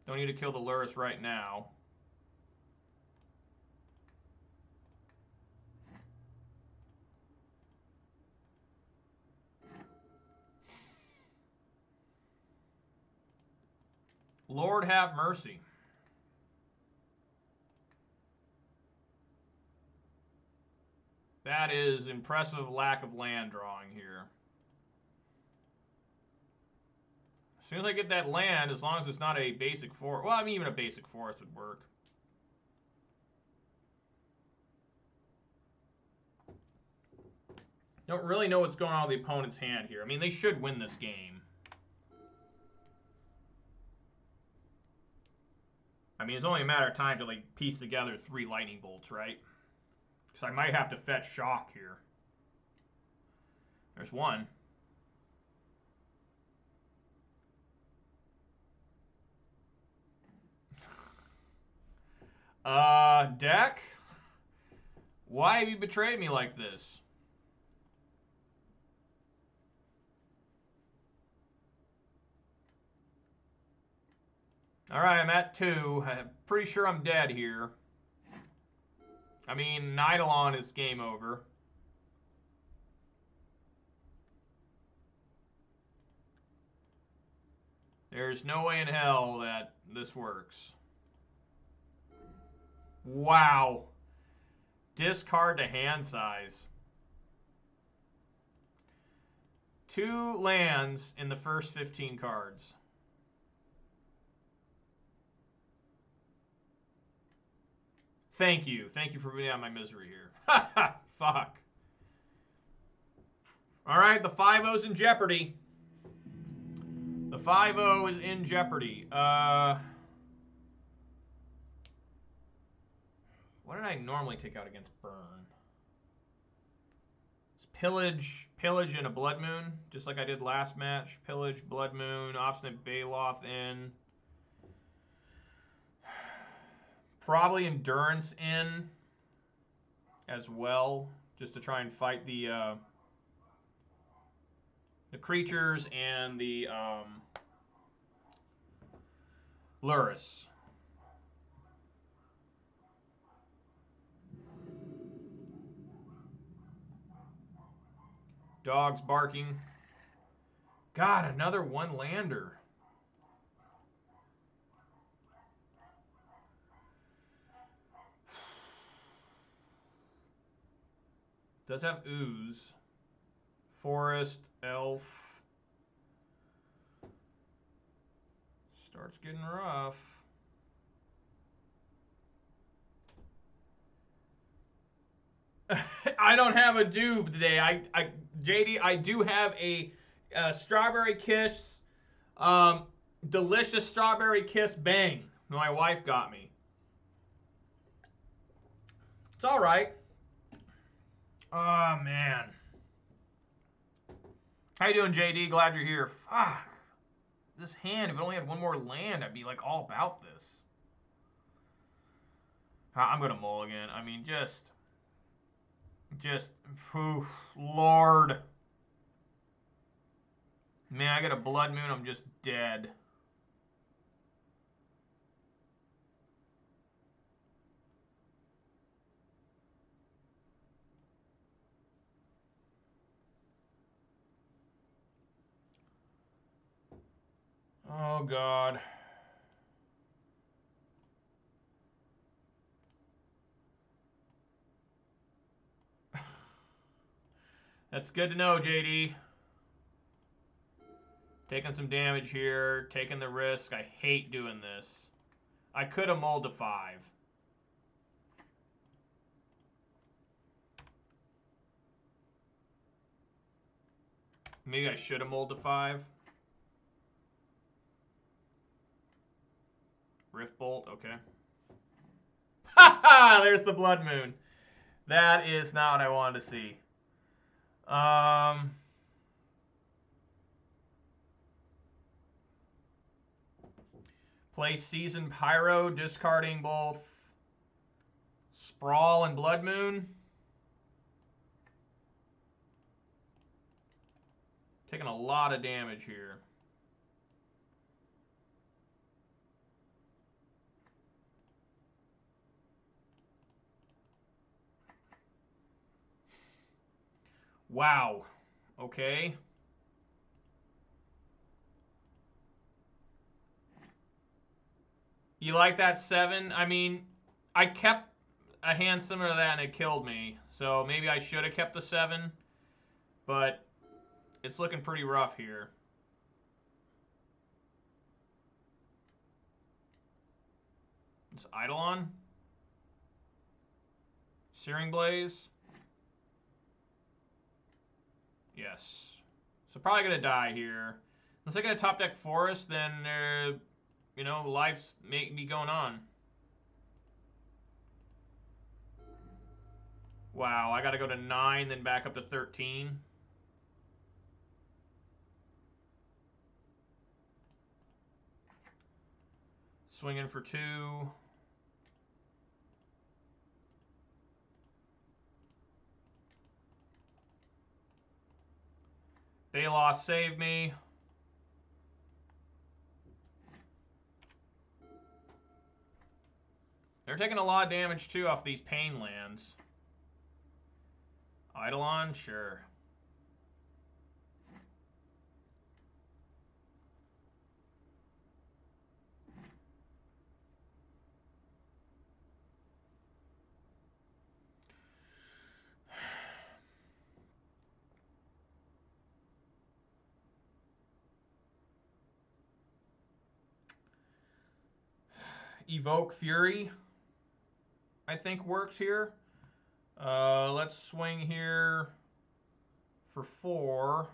Don't need to kill the Lurrus right now. Lord have mercy. That is impressive lack of land drawing here. As soon as I get that land, as long as it's not a basic forest. Well, I mean, even a basic forest would work. Don't really know what's going on with the opponent's hand here. I mean, they should win this game. I mean, it's only a matter of time to like piece together 3 lightning bolts, right? Because I might have to fetch Shock here. There's one. Deck? Why have you betrayed me like this? All right, I'm at 2. I'm pretty sure I'm dead here. I mean, Eidolon is game over. There's no way in hell that this works. Wow. Discard to hand size. 2 lands in the first 15 cards. Thank you. Thank you for putting out my misery here. Ha ha. Fuck. All right, the 5-0's in jeopardy. The 5-0 is in jeopardy. What did I normally take out against Burn? It's Pillage, and a Blood Moon, just like I did last match. Pillage, Blood Moon, Obstinate Baloth in. Probably Endurance in as well, just to try and fight the creatures and the Lurrus. Dogs barking. God, another 1-lander. Does have Ooze. Forest, Elf. Starts getting rough. I don't have a doob today. JD, I do have a Strawberry Kiss, delicious Strawberry Kiss Bang my wife got me. It's all right. Oh, man. How you doing, JD? Glad you're here. Fuck. This hand, if it only had 1 more land, I'd be like all about this. I'm going to mulligan. I mean, oof, Lord. Man, I get a Blood Moon, I'm just dead. Oh, God. That's good to know, JD. Taking some damage here, taking the risk. I hate doing this. I could have mulled to 5. Maybe I should have mulled to 5. Rift Bolt, okay. Ha ha! There's the Blood Moon. That is not what I wanted to see. Play Seasoned Pyro, discarding both Sprawl and Blood Moon. Taking a lot of damage here. Wow. Okay. You like that 7? I mean, I kept a hand similar to that and it killed me. So maybe I should have kept the 7. But it's looking pretty rough here. It's Eidolon. Searing Blaze. Yes. So probably going to die here. Unless I get a top deck Forest, then, you know, life's may be going on. Wow, I got to go to 9, then back up to 13. Swinging for 2. Baloth saved me. They're taking a lot of damage, too, off these pain lands. Eidolon? Sure. Evoke Fury, I think, works here. Let's swing here for 4.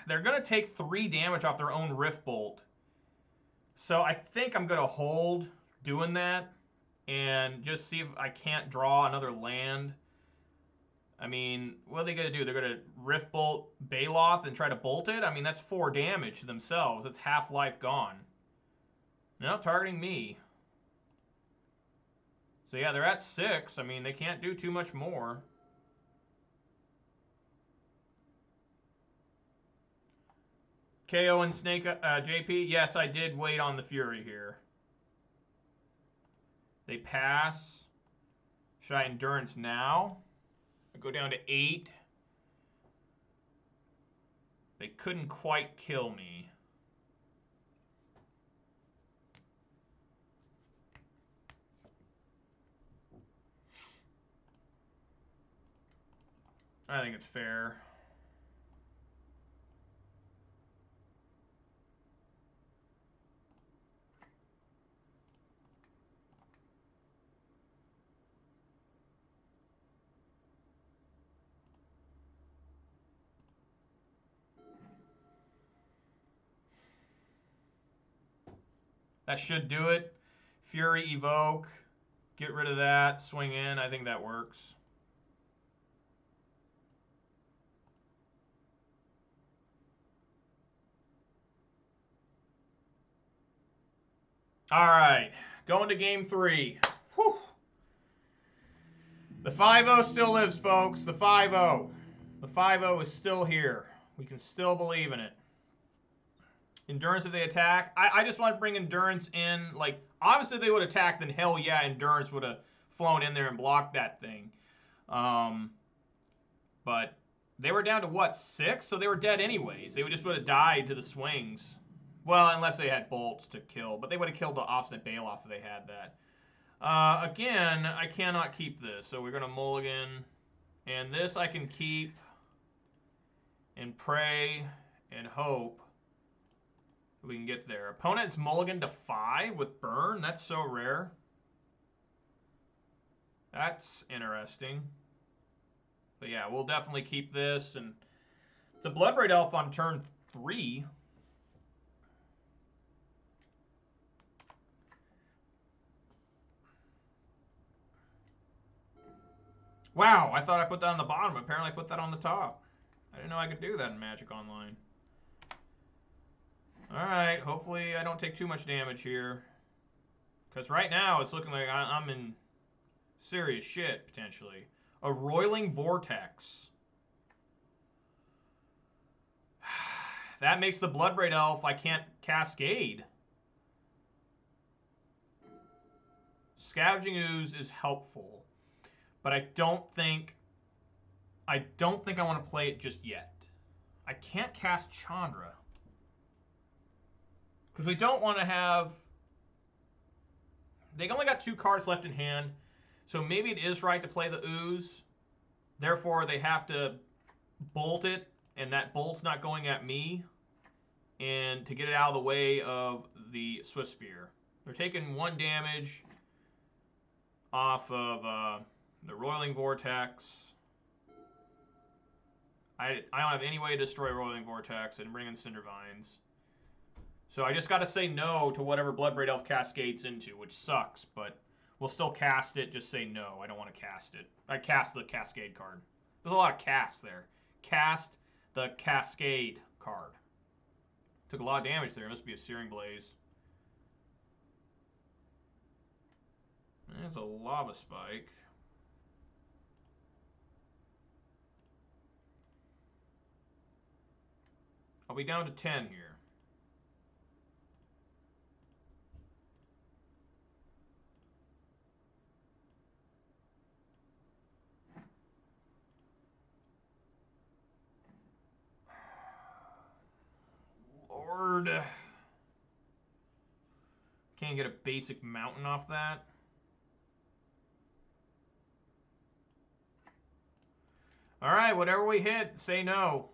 They're going to take 3 damage off their own Rift Bolt. So I think I'm going to hold doing that and just see if I can't draw another land. I mean, what are they going to do? They're going to Rift Bolt Baloth and try to bolt it? I mean, that's 4 damage to themselves. That's half life gone. No, targeting me. So yeah, they're at 6. I mean, they can't do too much more. KO and Snake JP. Yes, I did wait on the Fury here. They pass. Should I Endurance now? I go down to 8. They couldn't quite kill me. I think it's fair. That should do it. Fury Evoke. Get rid of that. Swing in. I think that works. All right. Going to game 3. Whew. The 5-0 still lives, folks. The 5-0. The 5-0 is still here. We can still believe in it. Endurance if they attack. I just want to bring Endurance in. Like, obviously if they would attack, then hell yeah, Endurance would have flown in there and blocked that thing. But they were down to, what, 6? So they were dead anyways. They just would have died to the swings. Well, unless they had bolts to kill. But they would have killed the Obstinate Baloth if they had that. Again, I cannot keep this. So we're going to mulligan. And this I can keep and pray and hope we can get there. Opponent's mulligan to 5 with burn. That's so rare. That's interesting. But yeah, we'll definitely keep this. And it's a Bloodbraid Elf on turn 3. Wow, I thought I put that on the bottom. Apparently I put that on the top. I didn't know I could do that in Magic Online. Alright, hopefully I don't take too much damage here. Because right now it's looking like I'm in serious shit, potentially. A Roiling Vortex. That makes the Bloodbraid Elf I can't Cascade. Scavenging Ooze is helpful. But I don't think I want to play it just yet. I can't cast Chandra. Because we don't want to have... They only got 2 cards left in hand. So maybe it is right to play the Ooze. Therefore, they have to bolt it. And that bolt's not going at me. And to get it out of the way of the Swift Spear. They're taking 1 damage off of the Roiling Vortex. I don't have any way to destroy Roiling Vortex and bring in Cindervines. So I just got to say no to whatever Bloodbraid Elf cascades into, which sucks, but we'll still cast it. Just say no. I don't want to cast it. I cast the Cascade card. There's a lot of casts there. Cast the Cascade card. Took a lot of damage there. It must be a Searing Blaze. There's a Lava Spike. be down to 10 here. Lord. Can't get a basic mountain off that. All right, whatever we hit, say no.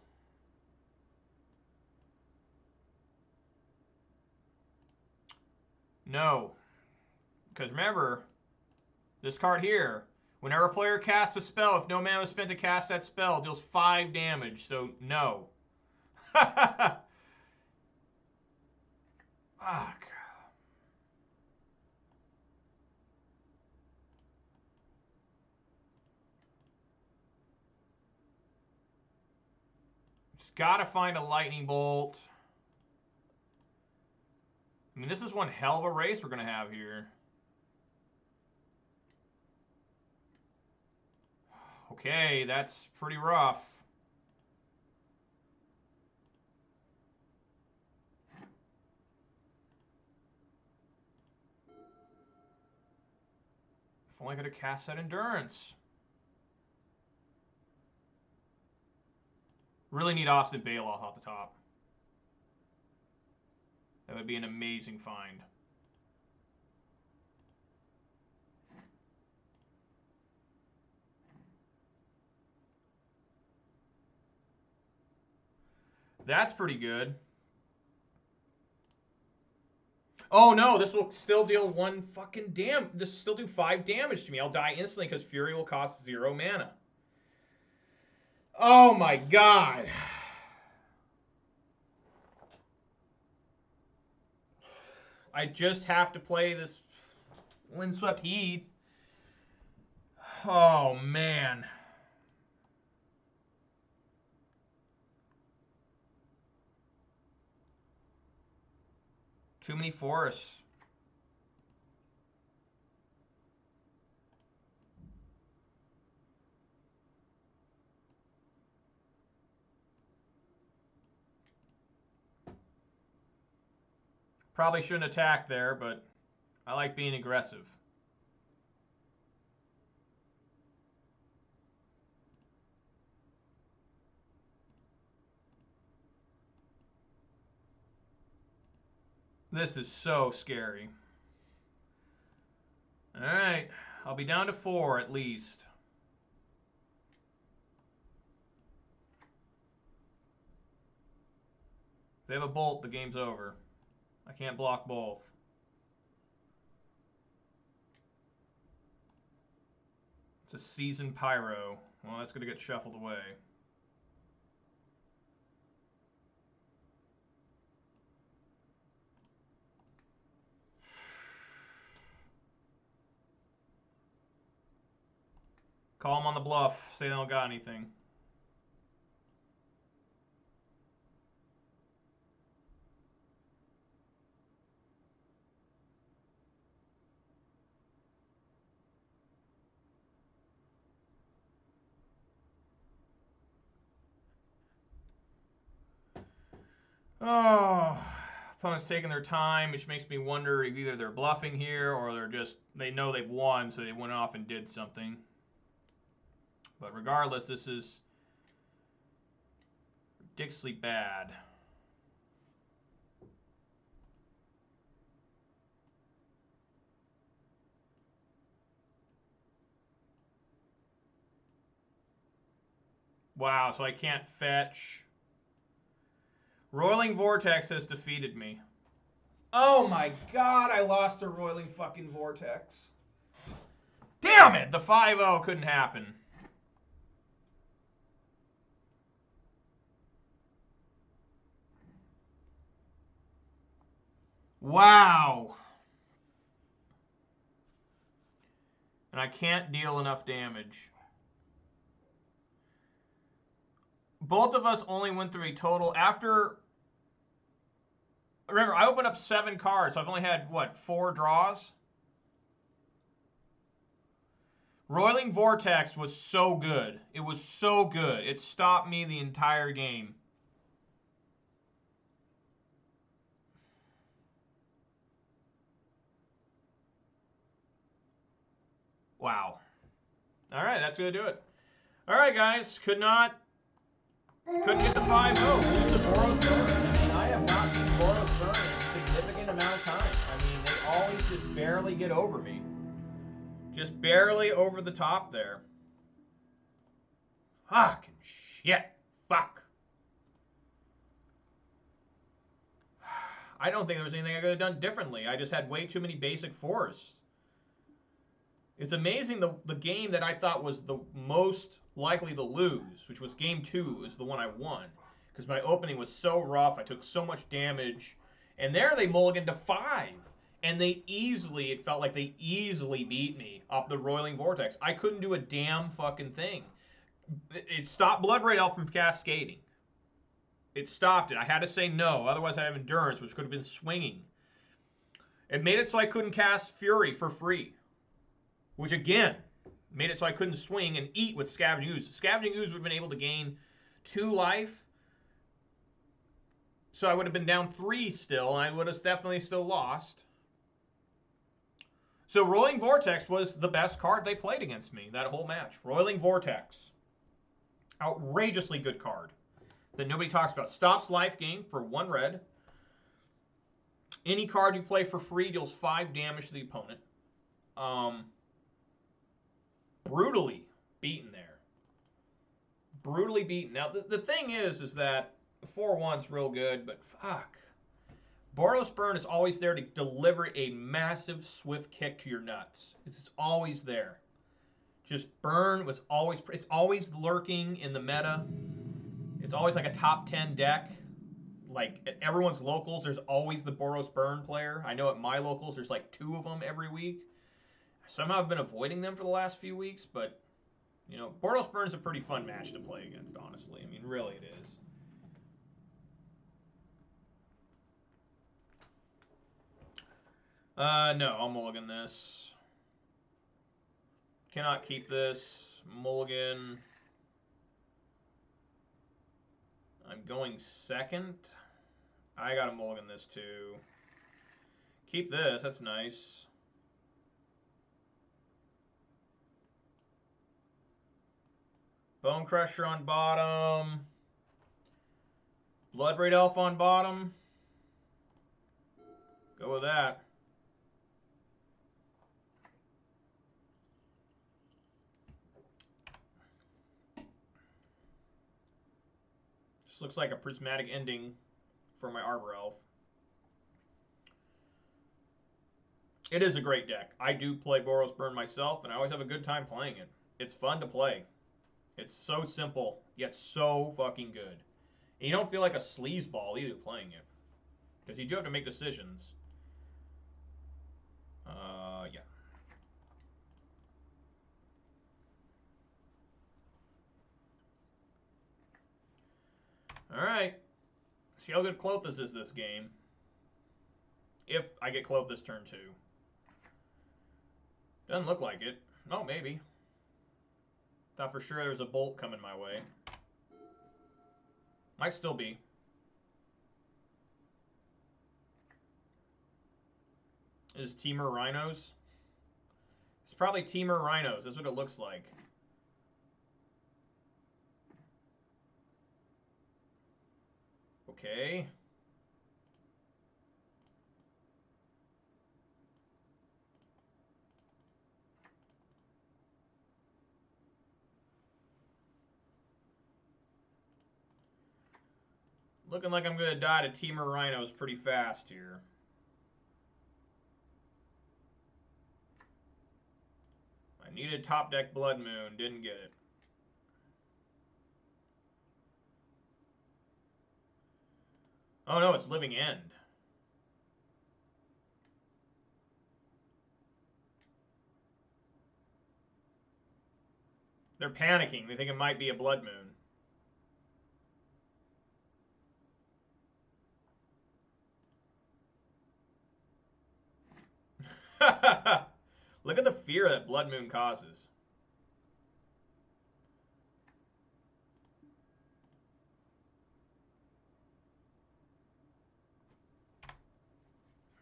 No. Because remember, this card here, whenever a player casts a spell, if no mana was spent to cast that spell, deals 5 damage. So, no. Fuck. Just gotta find a lightning bolt. I mean, this is one hell of a race we're gonna have here. Okay, that's pretty rough. If only I could have cast that endurance. Really need Austin Bailoff off the top. That would be an amazing find. That's pretty good. Oh no, this will still deal 1 fucking damn. This will still do 5 damage to me. I'll die instantly because Fury will cost 0 mana. Oh my god. I just have to play this Windswept Heath. Oh man. Too many forests. Probably shouldn't attack there, but I like being aggressive. This is so scary. Alright, I'll be down to 4 at least. If they have a bolt, the game's over. I can't block both. It's a Seasoned Pyro. Well, that's going to get shuffled away. Call them on the bluff. Say they don't got anything. Oh, opponent's taking their time, which makes me wonder if either they're bluffing here or they know they've won, so they went off and did something. But regardless, this is ridiculously bad. Wow, so I can't fetch. Roiling Vortex has defeated me. Oh my god, I lost a Roiling fucking Vortex. Damn it! The 5-0 couldn't happen. Wow. And I can't deal enough damage. Both of us only went through a total after. Remember, I opened up 7 cards, so I've only had, what, 4 draws? Roiling Vortex was so good. It was so good. It stopped me the entire game. Wow. All right, that's going to do it. All right, guys. Couldn't get the 5-0. This is the Boros burn. I mean, I have not seen Boros burn in a significant amount of time. I mean, they always just barely get over me. Just barely over the top there. Fucking shit. Fuck. I don't think there was anything I could have done differently. I just had way too many basic fours. It's amazing the game that I thought was the most likely to lose, which was game 2, is the one I won. Because my opening was so rough, I took so much damage. And there they mulliganed to 5. And it felt like they easily beat me off the Roiling Vortex. I couldn't do a damn fucking thing. It stopped Bloodbraid Elf from cascading. It stopped it. I had to say no, otherwise I'd have Endurance, which could have been swinging. It made it so I couldn't cast Fury for free. Which again, made it so I couldn't swing and eat with Scavenging Ooze. Scavenging Ooze would have been able to gain 2 life. So I would have been down 3 still, and I would have definitely still lost. So Roiling Vortex was the best card they played against me that whole match. Roiling Vortex. Outrageously good card that nobody talks about. Stops life gain for 1 red. Any card you play for free deals 5 damage to the opponent. Brutally beaten there. Brutally beaten. Now, the thing is that 4-1's real good, but fuck. Boros Burn is always there to deliver a massive swift kick to your nuts. It's always there. Just Burn was always, it's always lurking in the meta. It's always like a top 10 deck. Like at everyone's locals, there's always the Boros Burn player. I know at my locals, there's like 2 of them every week. Somehow I've been avoiding them for the last few weeks, but, you know, Boros Burn is a pretty fun match to play against, honestly. I mean, really it is. No, I'll mulligan this. Cannot keep this. Mulligan. I'm going second. I gotta mulligan this too. Keep this, that's nice. Bone Crusher on bottom. Bloodbraid Elf on bottom. Go with that. Just looks like a prismatic ending for my Arbor Elf. It is a great deck. I do play Boros Burn myself, and I always have a good time playing it. It's fun to play. It's so simple, yet so fucking good. And you don't feel like a sleazeball either playing it. Because you do have to make decisions. Yeah. Alright. See how good Klothys is this game. If I get Klothys turn 2. Doesn't look like it. Oh, maybe. Thought for sure there was a bolt coming my way. Might still be. Is Temur Rhinos? It's probably Temur Rhinos. That's what it looks like. Okay. Looking like I'm going to die to Temur Rhinos pretty fast here. I needed top deck Blood Moon. Didn't get it. Oh no, it's Living End. They're panicking. They think it might be a Blood Moon. Look at the fear that Blood Moon causes.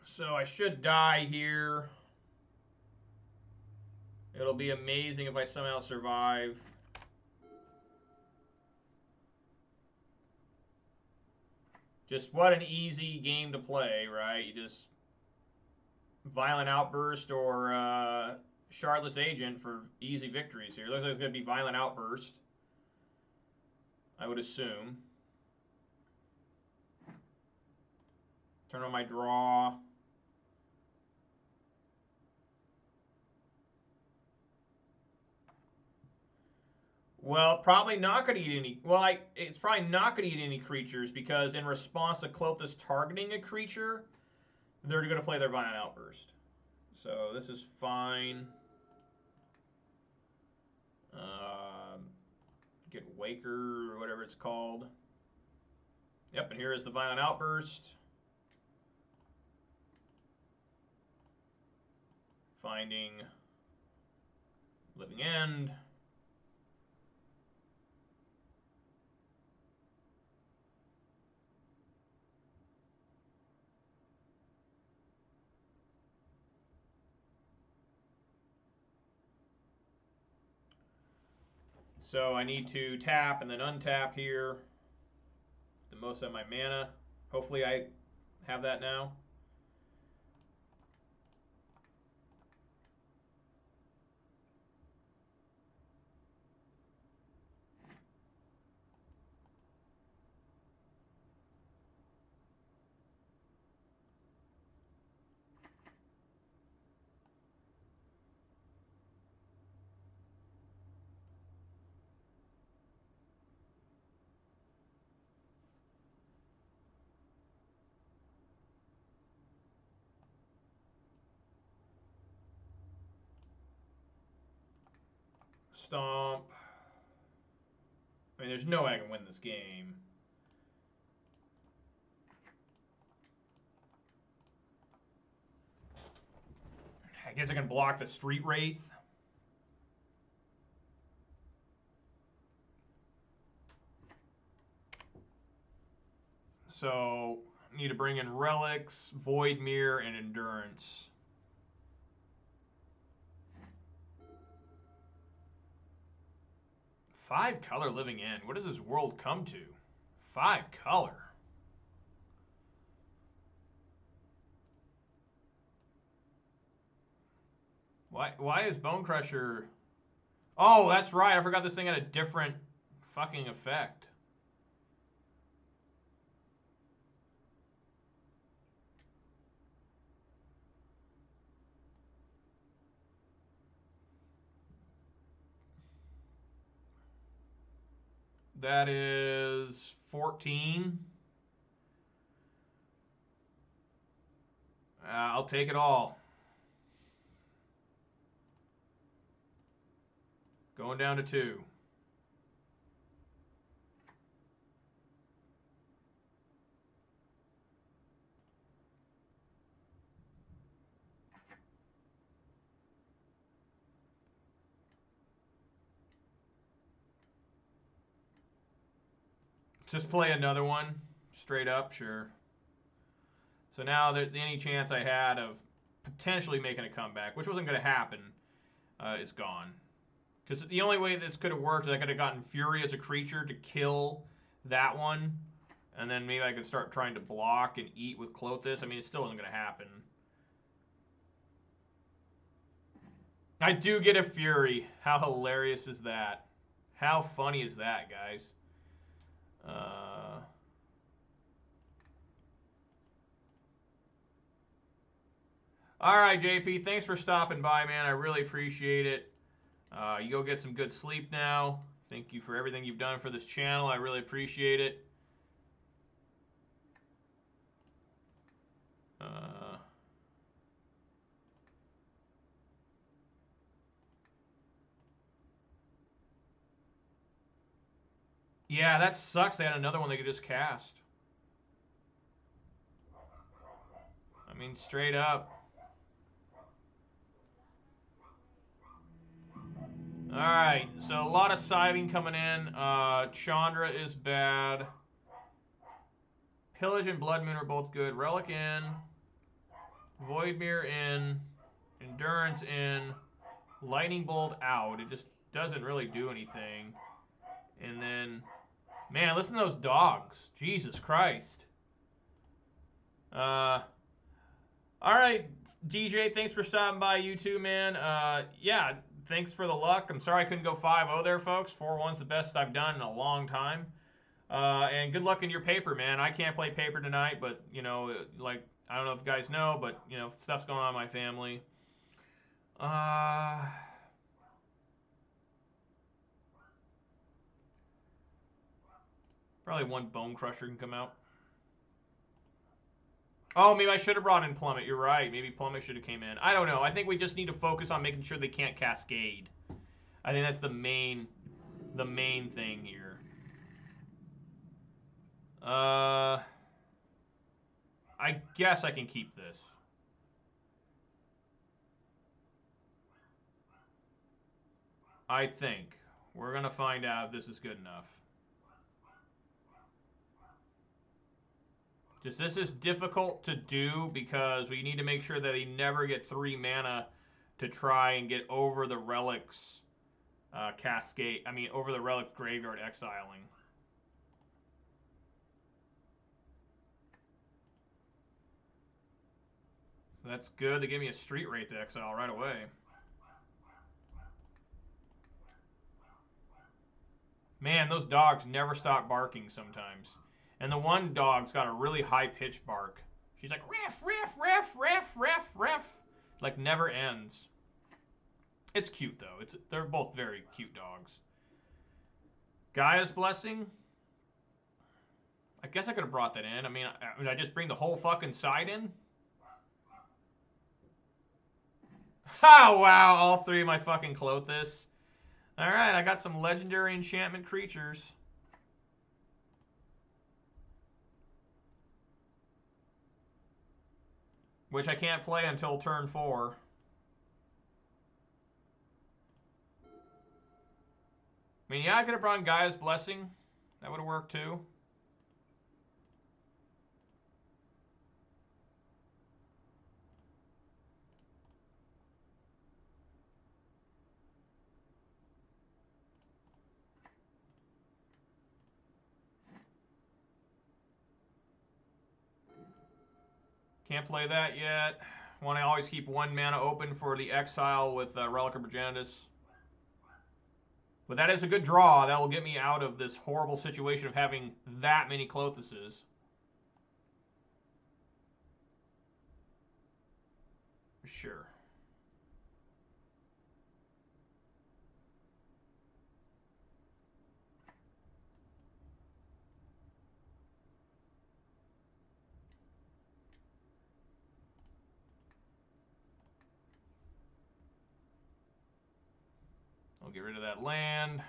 So I should die here. It'll be amazing if I somehow survive. Just what an easy game to play, right? You just Violent Outburst or Shardless Agent for easy victories here. Looks like it's going to be Violent Outburst, I would assume. Turn on my draw. Well, probably not going to eat any. Well, it's probably not going to eat any creatures because in response to Klothys targeting a creature, they're going to play their Violent Outburst. So this is fine. Get Waker or whatever it's called. Yep, and here is the Violent Outburst. Finding Living End. So I need to tap and then untap here. The most of my mana. Hopefully I have that now. Stomp. I mean, there's no way I can win this game. I guess I can block the Street Wraith. So, need to bring in Relics, Void Mirror, and Endurance. Five color Living End. What does this world come to? 5 color. Why is Bone Crusher? Oh, that's right. I forgot this thing had a different fucking effect. That is 14. I'll take it all. Going down to 2. Just play another one, straight up, sure. So now any chance I had of potentially making a comeback, which wasn't going to happen, is gone. Because the only way this could have worked is I could have gotten Fury as a creature to kill that one, and then maybe I could start trying to block and eat with Klothys. I mean, it still wasn't going to happen. I do get a Fury. How hilarious is that? How funny is that, guys? All right, JP. Thanks for stopping by, man. I really appreciate it. You go get some good sleep now. Thank you for everything you've done for this channel. I really appreciate it. Yeah, that sucks. They had another one they could just cast. I mean, straight up. All right, so a lot of siding coming in. Chandra is bad. Pillage and Blood Moon are both good. Relic in. Void Mirror in. Endurance in. Lightning Bolt out. It just doesn't really do anything. And then, man, listen to those dogs. Jesus Christ. All right, DJ, thanks for stopping by. You too, man. Yeah, thanks for the luck. I'm sorry I couldn't go 5-0 there, folks. 4-1's the best I've done in a long time. And good luck in your paper, man. I can't play paper tonight, but, you know, like, I don't know if you guys know, but, you know, stuff's going on in my family. Probably one Bone Crusher can come out. Oh, maybe I should have brought in Plummet. You're right. Maybe Plummet should have came in. I don't know. I think we just need to focus on making sure they can't cascade. I think that's the main thing here. I guess I can keep this. I think. We're going to find out if this is good enough. Just this is difficult to do because we need to make sure that they never get 3 mana to try and get over the Relic's cascade. I mean, over the Relic's graveyard exiling. So that's good. They gave me a Street Wraith to exile right away. Man, those dogs never stop barking sometimes. And the one dog's got a really high-pitched bark. She's like, riff, riff, riff, riff, riff, riff. Like, never ends. It's cute, though. They're both very cute dogs. Gaia's Blessing. I guess I could have brought that in. I mean, I just bring the whole fucking side in? Oh, wow. All 3 of my fucking Clothis. Alright, I got some legendary enchantment creatures. Which I can't play until turn 4. I mean, yeah, I could have brought in Gaia's Blessing. That would have worked too. Can't play that yet. Want to always keep 1 mana open for the exile with Relic of Progenitus. But that is a good draw. That will get me out of this horrible situation of having that many Clothises. For sure. I'll get rid of that land.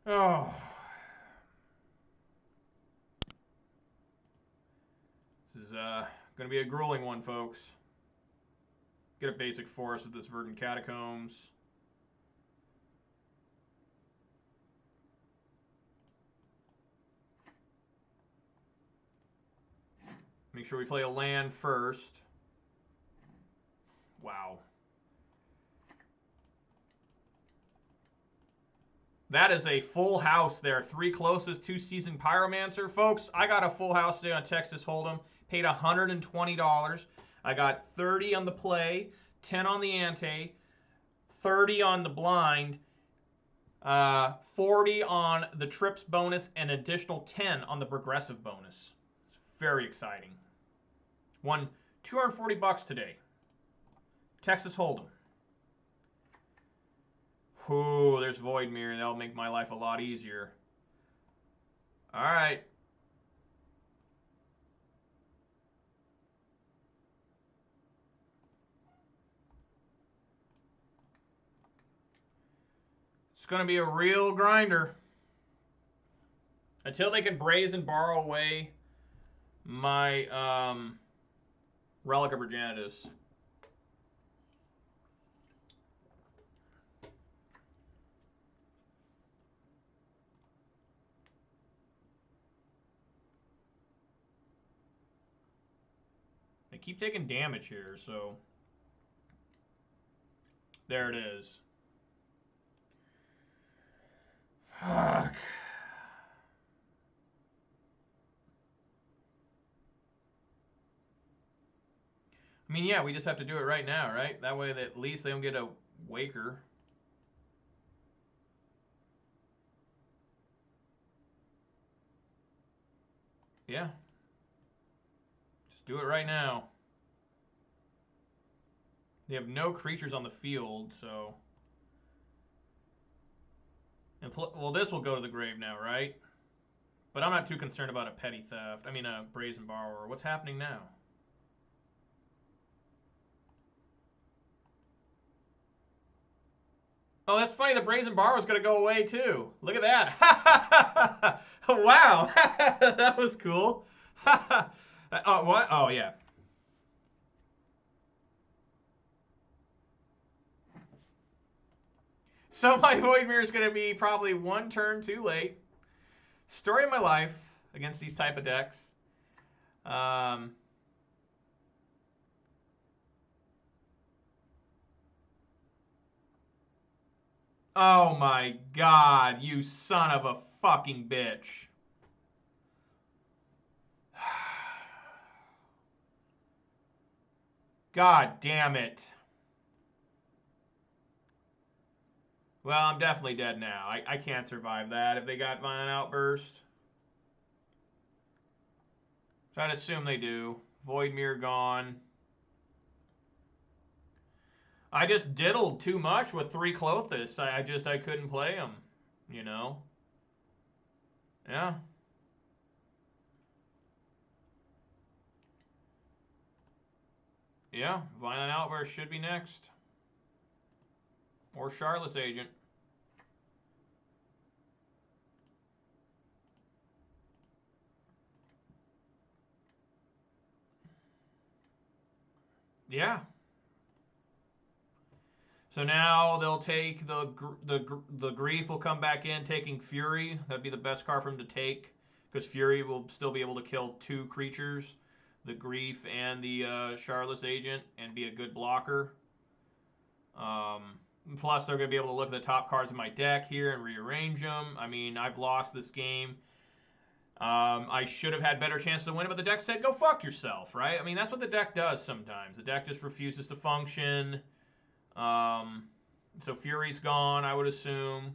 Oh. This is going to be a grueling one, folks. Get a basic forest with this Verdant Catacombs. Make sure we play a land first. Wow. That is a full house there. 3 closest, 2 seasoned Pyromancer. Folks, I got a full house today on Texas Hold'em. Paid $120. I got 30 on the play, 10 on the ante, 30 on the blind, 40 on the trips bonus, and additional 10 on the progressive bonus. It's very exciting. Won $240 today. Texas Hold'em. Ooh, there's Voidmere. That'll make my life a lot easier. All right. It's going to be a real grinder. Until they can brazen borrow away my Relic of Progenitus. keep taking damage here, so... There it is. Fuck. I mean, yeah, we just have to do it right now, right? That way that at least they don't get a Waker. Yeah. Just do it right now. They have no creatures on the field, so... And well, this will go to the grave now, right? But I'm not too concerned about a petty theft. I mean, a brazen borrower. What's happening now? Oh, that's funny. The brazen borrower's going to go away, too. Look at that. Wow. That was cool. Oh, what? Oh, yeah. So my Void Mirror is going to be probably one turn too late. Story of my life against these type of decks. Oh my god, you son of a fucking bitch. God damn it. Well, I'm definitely dead now. I can't survive that if they got Violent Outburst. So I'd assume they do. Void Mirror gone. I just diddled too much with 3 Clothis. I couldn't play them, you know? Yeah. Yeah, Violent Outburst should be next. Or Charlotte's Agent. Yeah. So now they'll take the Grief will come back in, taking Fury. That'd be the best card for him to take, because Fury will still be able to kill 2 creatures, the Grief and the Charlotte's Agent, and be a good blocker. Plus, they're going to be able to look at the top cards in my deck here and rearrange them. I mean, I've lost this game. I should have had better chances to win it, but the deck said, go fuck yourself, right? I mean, that's what the deck does sometimes. The deck just refuses to function. So Fury's gone, I would assume.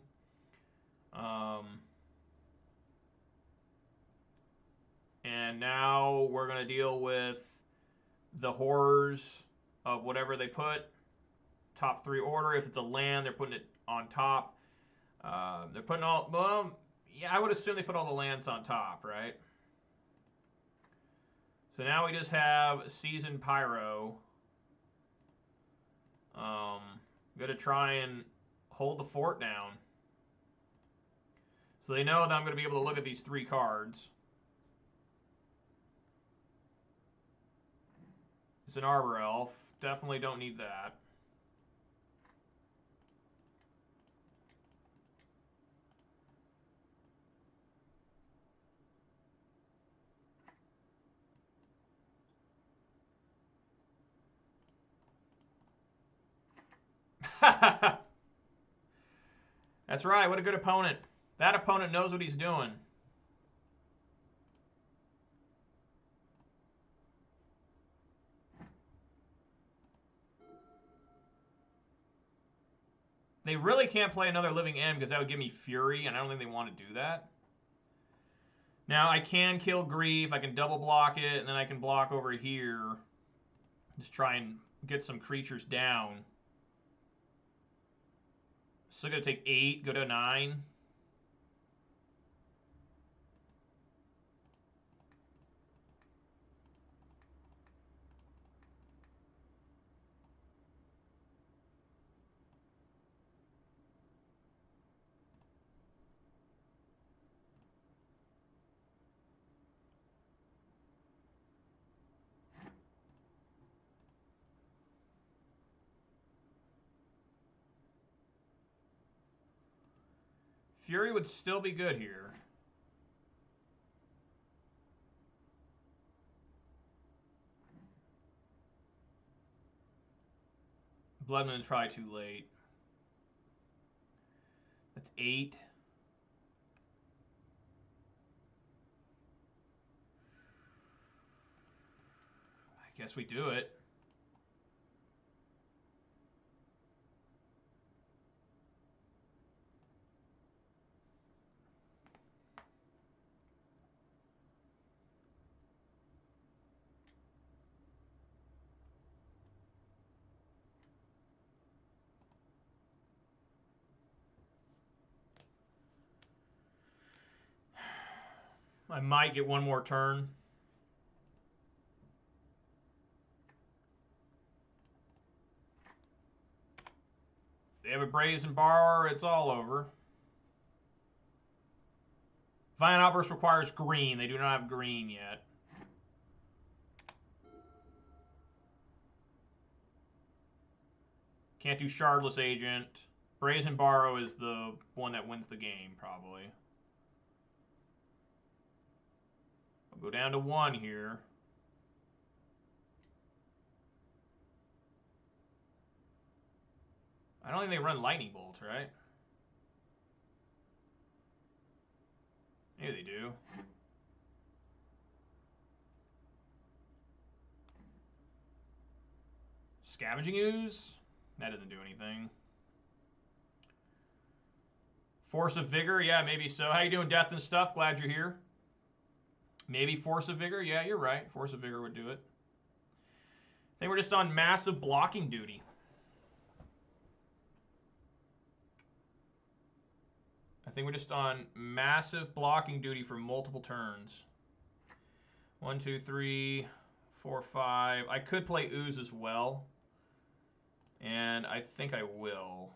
And now we're going to deal with the horrors of whatever they put. Top 3 order. If it's a land, they're putting it on top. They're putting all... Well, yeah, I would assume they put all the lands on top, right? So now we just have Seasoned Pyro. Going to try and hold the fort down. So they know that I'm going to be able to look at these 3 cards. It's an Arbor Elf. Definitely don't need that. That's right. What a good opponent. That opponent knows what he's doing. They really can't play another Living End because that would give me Fury, and I don't think they want to do that. Now, I can kill Grief. I can double block it, and then I can block over here. Just try and get some creatures down. Still going to take 8, go to 9. Fury would still be good here. Blood Moon's probably too late. That's 8. I guess we do it. I might get one more turn. They have a Brazen Bar. It's all over. Violent Outburst requires green. They do not have green yet. Can't do Shardless Agent. Brazen Borrow is the one that wins the game, probably. I'll go down to 1 here. I don't think they run Lightning Bolts, right? Maybe they do. Scavenging Ooze? That doesn't do anything. Force of Vigor? Yeah, maybe so. How you doing, Death and Stuff? Glad you're here. Maybe Force of Vigor? Yeah, you're right. Force of Vigor would do it. I think we're just on massive blocking duty. I think we're just on massive blocking duty for multiple turns. 1, 2, 3, 4, 5. I could play Ooze as well. And I think I will.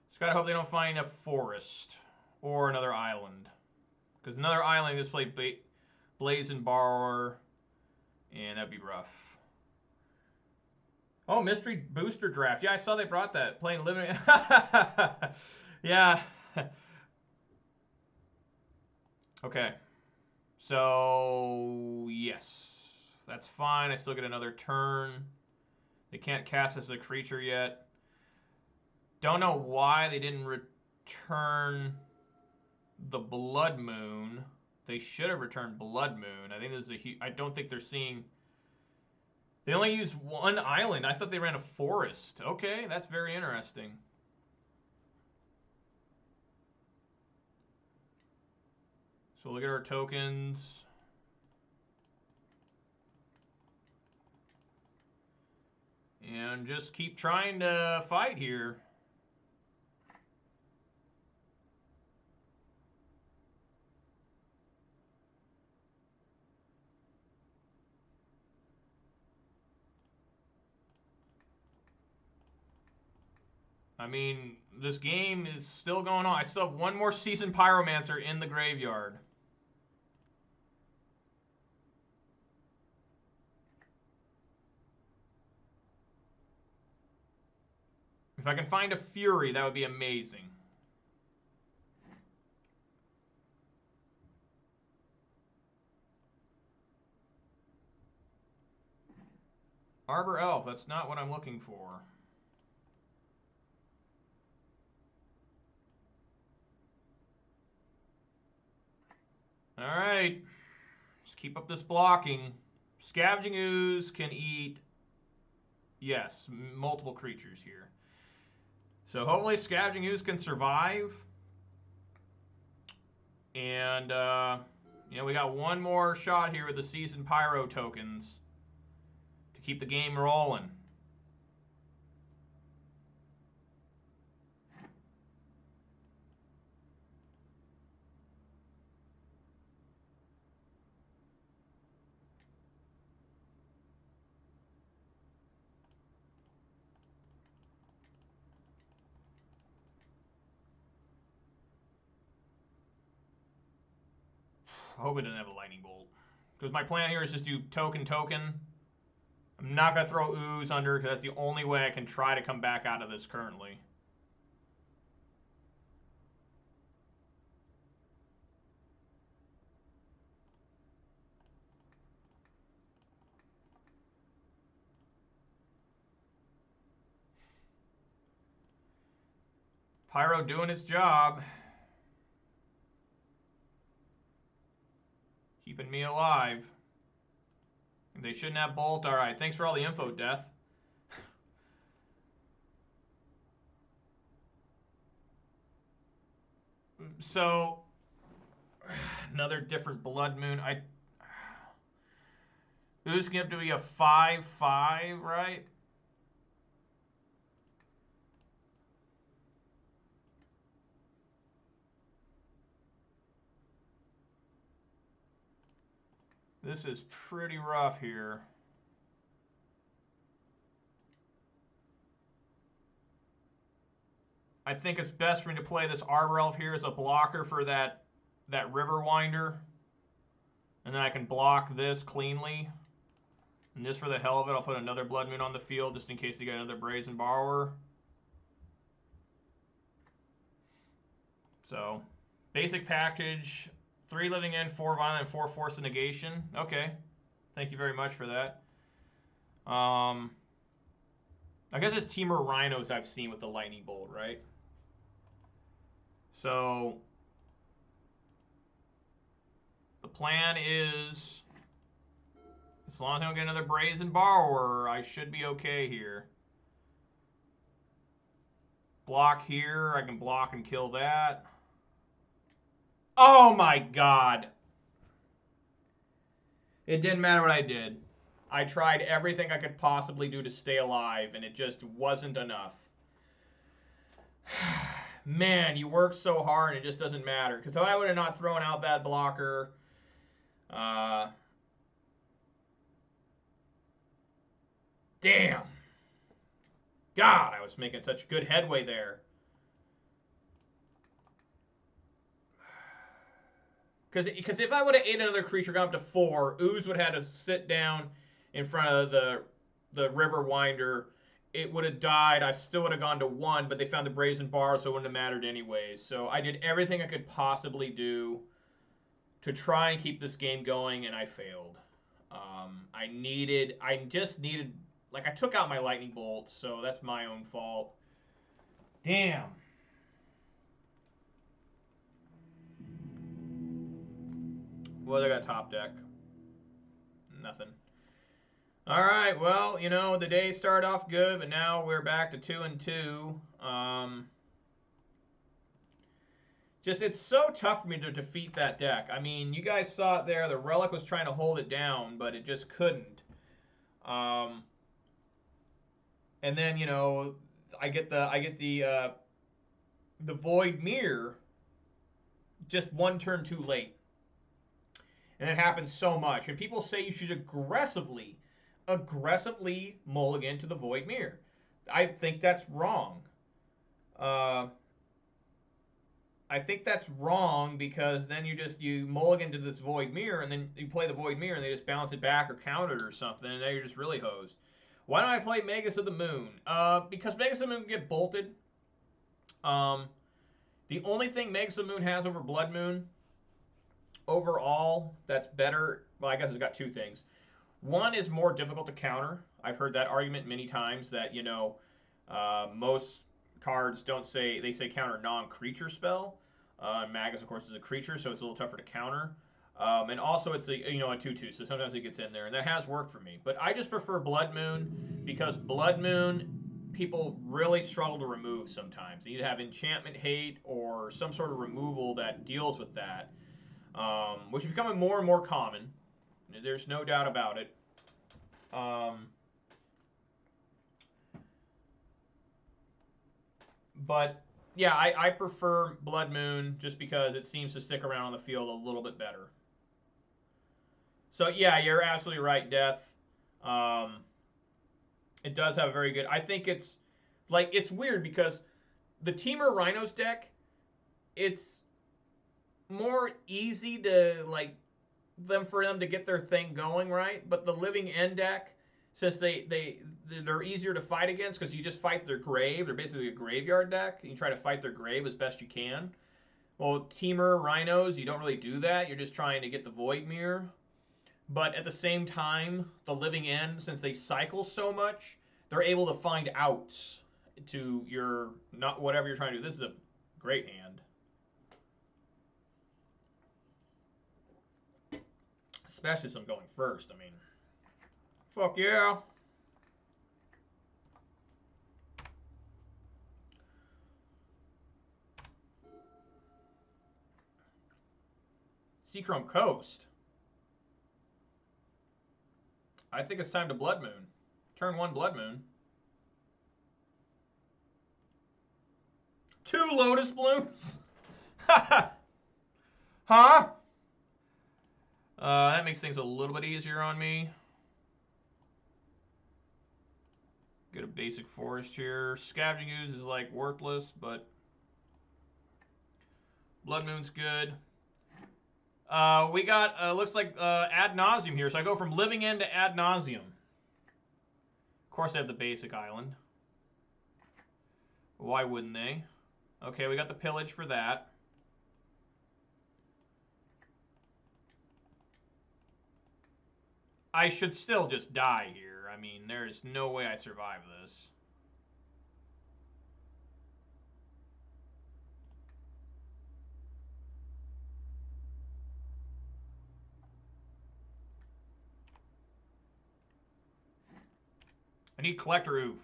Just gotta hope they don't find a forest or another island. Because another island just play Blazing Bar, and that'd be rough. Oh, Mystery Booster Draft. Yeah, I saw they brought that. Playing Living... Yeah. Okay. So, yes. That's fine. I still get another turn. They can't cast as a creature yet. Don't know why they didn't return the Blood Moon. They should have returned Blood Moon. I think there's I don't think they're seeing... They only use 1 island. I thought they ran a forest. Okay, that's very interesting. So look at our tokens. And just keep trying to fight here. I mean, this game is still going on. I still have 1 more Seasoned Pyromancer in the graveyard. If I can find a Fury, that would be amazing. Arbor Elf, that's not what I'm looking for. Alright. Just keep up this blocking. Scavenging Ooze can eat, yes, multiple creatures here. So hopefully Scavenging Ooze can survive. And, you know, we got 1 more shot here with the Seasoned Pyro tokens to keep the game rolling. I hope it doesn't have a Lightning Bolt. Because my plan here is just do token. I'm not going to throw Ooze under because that's the only way I can try to come back out of this currently. Pyro doing its job. Keeping me alive. They shouldn't have Bolt. Alright, thanks for all the info, Death. So, another different Blood Moon. Who's going to be a 5/5, right? This is pretty rough here. I think it's best for me to play this Arbor Elf here as a blocker for that River Winder. And then I can block this cleanly. And just for the hell of it, I'll put another Blood Moon on the field just in case they get another Brazen Borrower. So, basic package. 3 living end, 4 violent, 4 force of negation. Okay. Thank you very much for that. I guess it's Teamer Rhinos I've seen with the Lightning Bolt, right? So, the plan is, as long as I don't get another Brazen Borrower, I should be okay here. Block here. I can block and kill that. Oh my god. It didn't matter what I did. I tried everything I could possibly do to stay alive, and it just wasn't enough. Man, you work so hard, and it just doesn't matter. Because if I would have not thrown out that blocker... damn. God, I was making such good headway there. Because if I would have ate another creature, gone up to 4, Ooze would have had to sit down in front of the River Winder. It would have died. I still would have gone to 1, but they found the Brazen Bar, so it wouldn't have mattered anyways. So I did everything I could possibly do to try and keep this game going, and I failed. I just needed, like, I took out my Lightning Bolt, so that's my own fault. Damn. What I got top deck? Nothing. All right, well, you know, the day started off good, but now we're back to 2-2. Just, it's so tough for me to defeat that deck. I mean, you guys saw it there. The Relic was trying to hold it down, but it just couldn't. And then, you know, I get the Void Mirror just 1 turn too late. And it happens so much. And people say you should aggressively mulligan to the Void Mirror. I think that's wrong. I think that's wrong because then you mulligan to this Void Mirror, and then you play the Void Mirror, and they just bounce it back or counter it or something, and now you're just really hosed. Why don't I play Magus of the Moon? Because Magus of the Moon can get bolted. The only thing Magus of the Moon has over Blood Moon overall that's better, well, I guess it's got 2 things. One is more difficult to counter. I've heard that argument many times that, you know, most cards don't say, they say counter non-creature spell. Magus, of course, is a creature, so it's a little tougher to counter. And also it's a, you know, a 2/2, so sometimes it gets in there, and that has worked for me. But I just prefer Blood Moon because Blood Moon, people really struggle to remove sometimes. They either have enchantment hate or some sort of removal that deals with that, which is becoming more and more common. There's no doubt about it. But yeah, I prefer Blood Moon just because it seems to stick around on the field a little bit better. So yeah, you're absolutely right, Death. It does have a very good... I think it's... like, it's weird because the Teamer Rhinos deck, it's more easy to, like, for them to get their thing going, right? But the Living End deck, since they're easier to fight against because you just fight their grave. They're basically a graveyard deck. And you try to fight their grave as best you can. Well, Teamer Rhinos, you don't really do that. You're just trying to get the Void Mirror. But at the same time, the Living End, since they cycle so much, they're able to find outs. to your, not whatever you're trying to do. This is a great hand. Especially since I'm going first. I mean, fuck yeah. Seachrome Coast. I think it's time to Blood Moon. Turn 1 Blood Moon. 2 Lotus Blooms? Huh? That makes things a little bit easier on me. Get a basic forest here. Scavenging Ooze is like worthless, but Blood Moon's good. We got, looks like Ad Nauseam here. So I go from Living End to Ad Nauseam. Of course, they have the basic island. Why wouldn't they? Okay, we got the pillage for that. I should still just die here. I mean, there's no way I survive this. I need Collector Oof.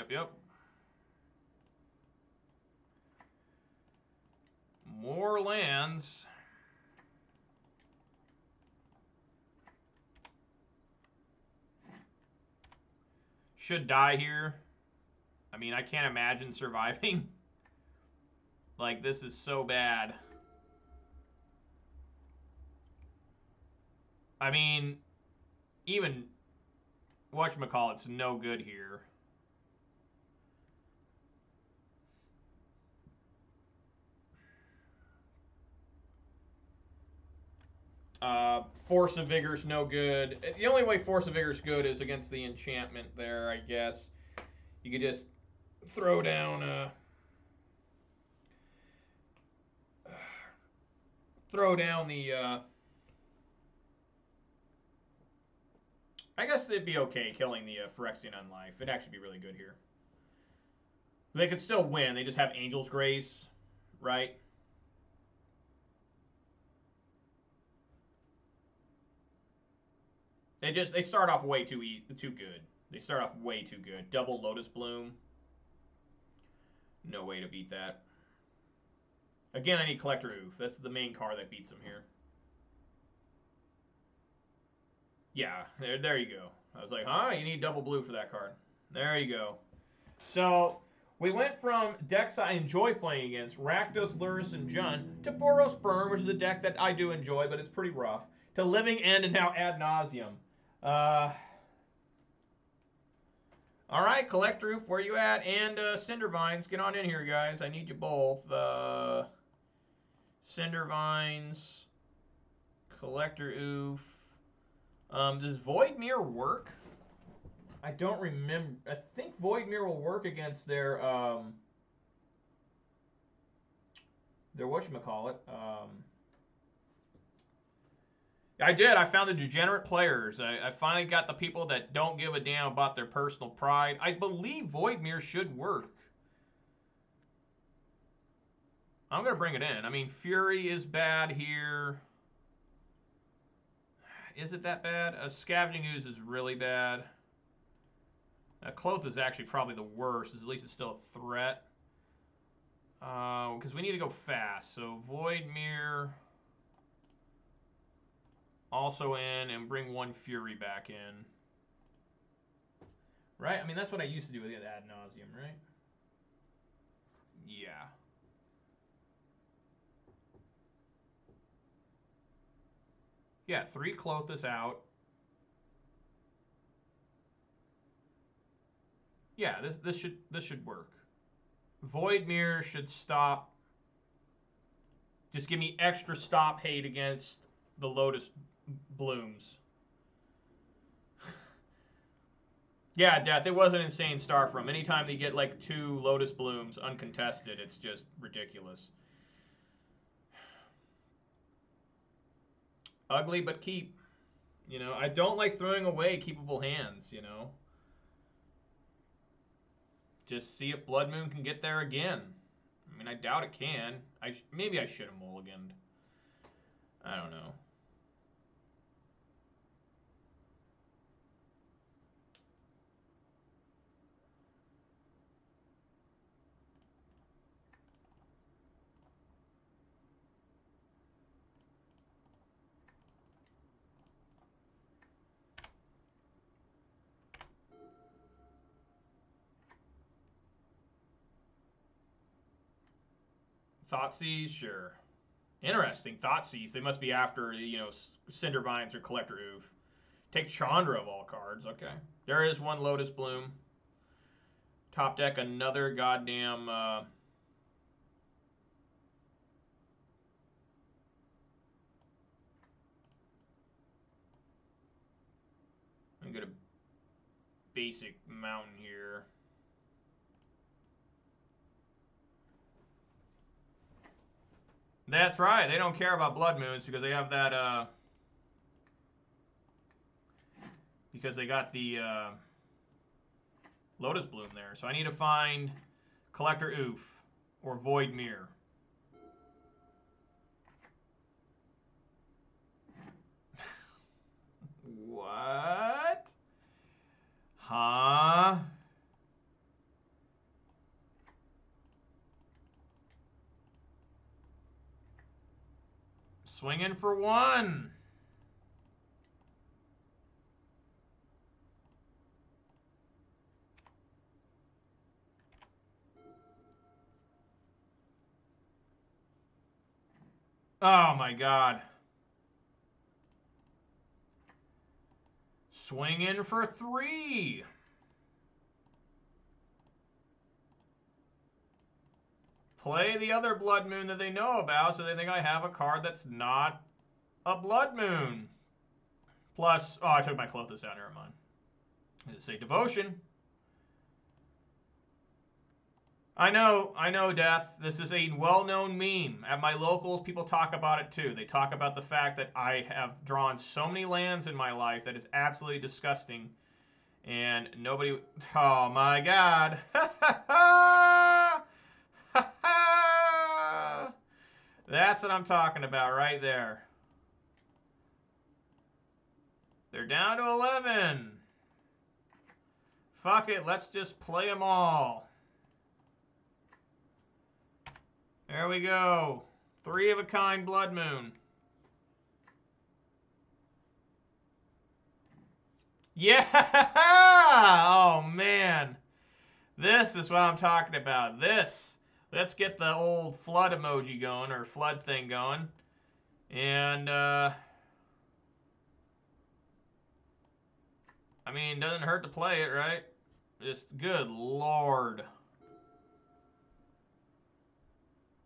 Yep. More lands. Should die here. I mean, I can't imagine surviving. Like, this is so bad. I mean, even whatchamacallit's no good here. Force of Vigor's no good. The only way Force of Vigor's good is against the enchantment there, I guess. You could just throw down the I guess it'd be okay killing the Phyrexian Unlife. It'd actually be really good here. They could still win. They just have Angel's Grace, right? They start off way too good. They start off way too good. Double Lotus Bloom. No way to beat that. Again, I need Collector Oof. That's the main card that beats them here. Yeah, there you go. I was like, huh? You need double blue for that card. There you go. So, we went from decks I enjoy playing against, Rakdos, Lurrus, and Jun, to Boros Burn, which is a deck that I do enjoy, but it's pretty rough, to Living End, and now Ad Nauseam. Alright, Collector Oof, where you at? And Cindervines, get on in here, guys. I need you both. Cindervines, Collector Oof. Does Void Mirror work? I don't remember. I think Void Mirror will work against their whatchamacallit. I did. I found the degenerate players. I finally got the people that don't give a damn about their personal pride. I believe Void Mirror should work. I'm going to bring it in. I mean, Fury is bad here. Is it that bad? Scavenging Ooze is really bad. Cloth is actually probably the worst. At least it's still a threat. Because we need to go fast. So Void Mirror also in, and bring 1 Fury back in. Right? I mean, that's what I used to do with Ad Nauseam, right? Yeah. Yeah, 3 Clothis out. Yeah, this should work. Void Mirror should stop. Just give me extra stop hate against the Lotus Blooms. Yeah, Death, it was an insane start from. Anytime they get like 2 Lotus Blooms uncontested, it's just ridiculous. Ugly but keep. You know, I don't like throwing away keepable hands, you know. Just see if Blood Moon can get there again. I mean, I doubt it can. Maybe I should have mulliganed. I don't know. Thoughtseize, sure. Interesting. Thoughtseize. They must be after, you know, Cindervines or Collector Oof. Take Chandra of all cards. Okay. There is one Lotus Bloom. Top deck, another goddamn... I'm going to get a basic mountain here. That's right. They don't care about Blood Moons because they have that, because they got the Lotus Bloom there. So I need to find Collector Oof or Void Mirror. What? Huh? Swinging for one. Oh my God. Swinging for three. Play the other Blood Moon that they know about, so they think I have a card that's not a Blood Moon. Plus, oh, I took my Clothis out. Never mind. Did it say Devotion? I know, Death. This is a well-known meme. At my locals, people talk about it too. They talk about the fact that I have drawn so many lands in my life that is absolutely disgusting. And nobody... Oh, my God. That's what I'm talking about right there. They're down to 11. Fuck it, let's just play them all. There we go. 3 of a kind Blood Moon. Yeah! Oh, man. This is what I'm talking about. This. Let's get the old flood emoji going, or flood thing going. And, I mean, doesn't hurt to play it, right? Just, good Lord.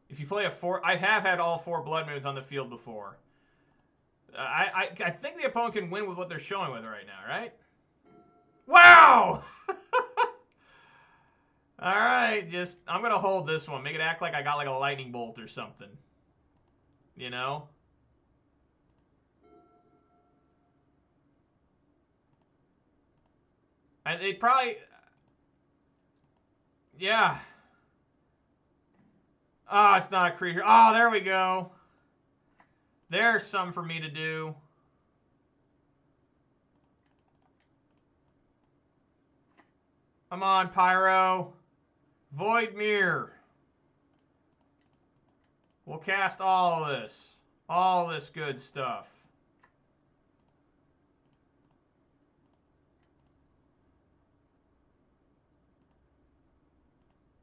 If you play a 4... I have had all 4 Blood Moons on the field before. I think the opponent can win with what they're showing with right now, right? Wow! Alright, just... I'm going to hold this one. Make it act like I got like a lightning bolt or something. You know? And it probably... Yeah. Oh, it's not a creature. Oh, there we go. There's some for me to do. Come on, Pyro. Void Mirror. We'll cast all of this. All this good stuff.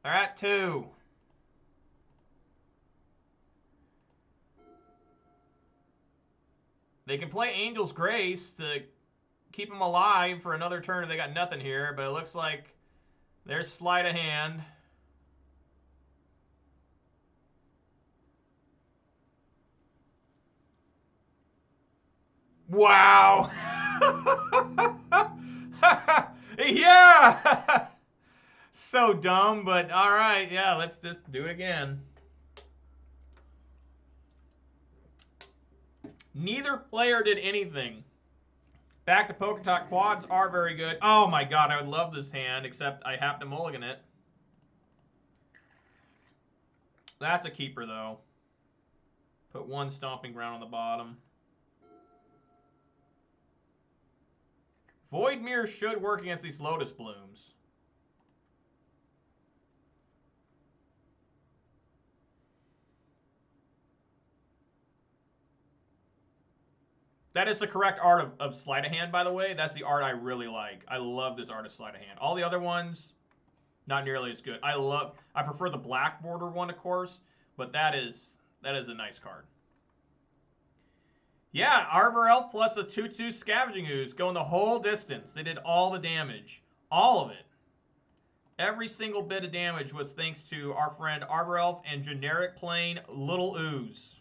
They're at 2. They can play Angel's Grace to keep them alive for another turn if they got nothing here, but it looks like there's sleight of hand. Wow! Yeah! So dumb, but alright, yeah, let's just do it again. Neither player did anything. Back to Poker Talk. Quads are very good. Oh my god, I would love this hand, except I have to mulligan it. That's a keeper, though. Put one stomping ground on the bottom. Void Mirror should work against these Lotus Blooms. That is the correct art of sleight of hand, by the way. That's the art I really like. I love this art of sleight of hand. All the other ones, not nearly as good. I prefer the black border one, of course, but that is a nice card. Yeah, Arbor Elf plus a 2/2 Scavenging Ooze going the whole distance. They did all the damage. All of it. Every single bit of damage was thanks to our friend Arbor Elf and generic plain Little Ooze.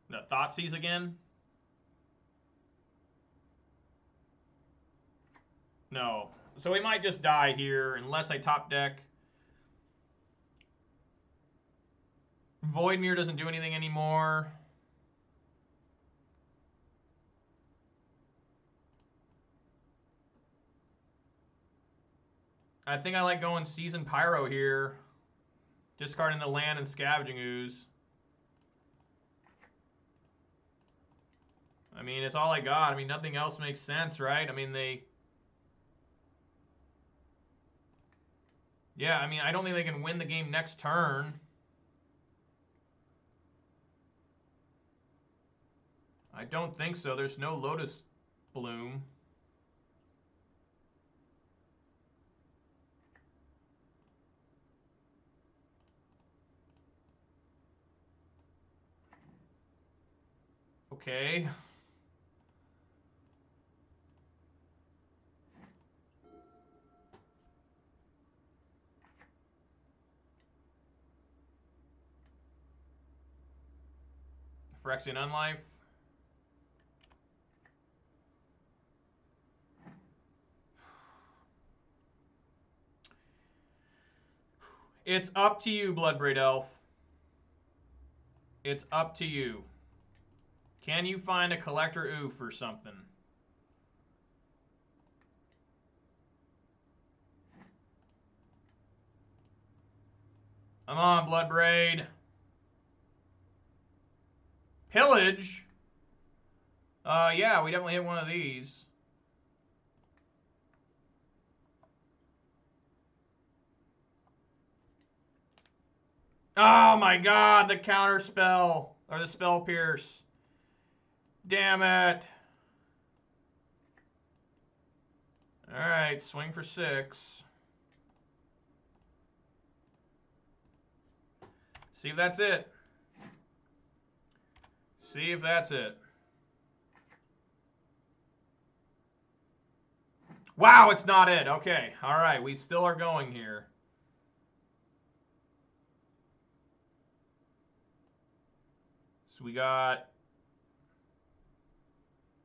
The Thoughtseize again? No. So we might just die here unless I top deck. Voidmere doesn't do anything anymore. I think I like going Seasoned Pyro here. Discarding the land and Scavenging Ooze. I mean, it's all I got. I mean, nothing else makes sense, right? I mean, yeah, I mean, I don't think they can win the game next turn. I don't think so. There's no Lotus Bloom. Okay. Phyrexian Unlife. It's up to you, Bloodbraid Elf. It's up to you. Can you find a Collector Oof or something? Come on, Bloodbraid. Pillage? Yeah, we definitely hit one of these. Oh my god, the counter spell. Or the spell pierce. Damn it. Alright, swing for 6. See if that's it. See if that's it. Wow, it's not it. Okay, alright, we still are going here. So we got...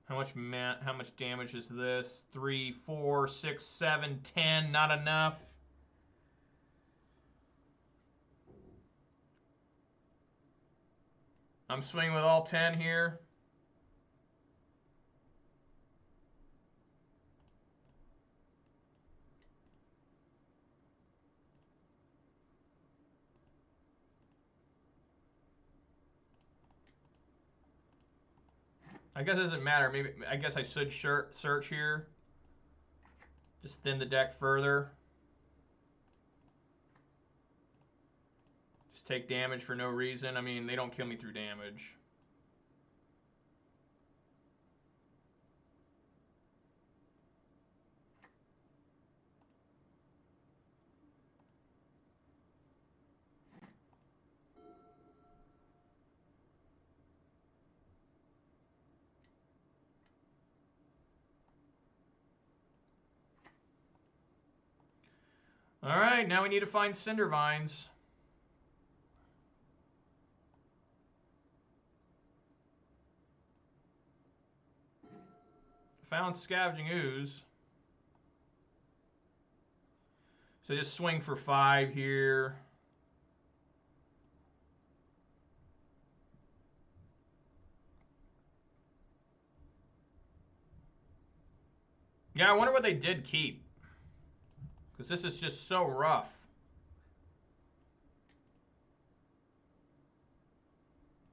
How much damage is this? 3, 4, 6, 7, 10. Not enough. I'm swinging with all 10 here. I guess it doesn't matter. Maybe I guess I should search here. Just thin the deck further. Just take damage for no reason. I mean, they don't kill me through damage. All right, now we need to find Cinder Vines. Found Scavenging Ooze. So just swing for 5 here. Yeah, I wonder what they did keep. Because this is just so rough.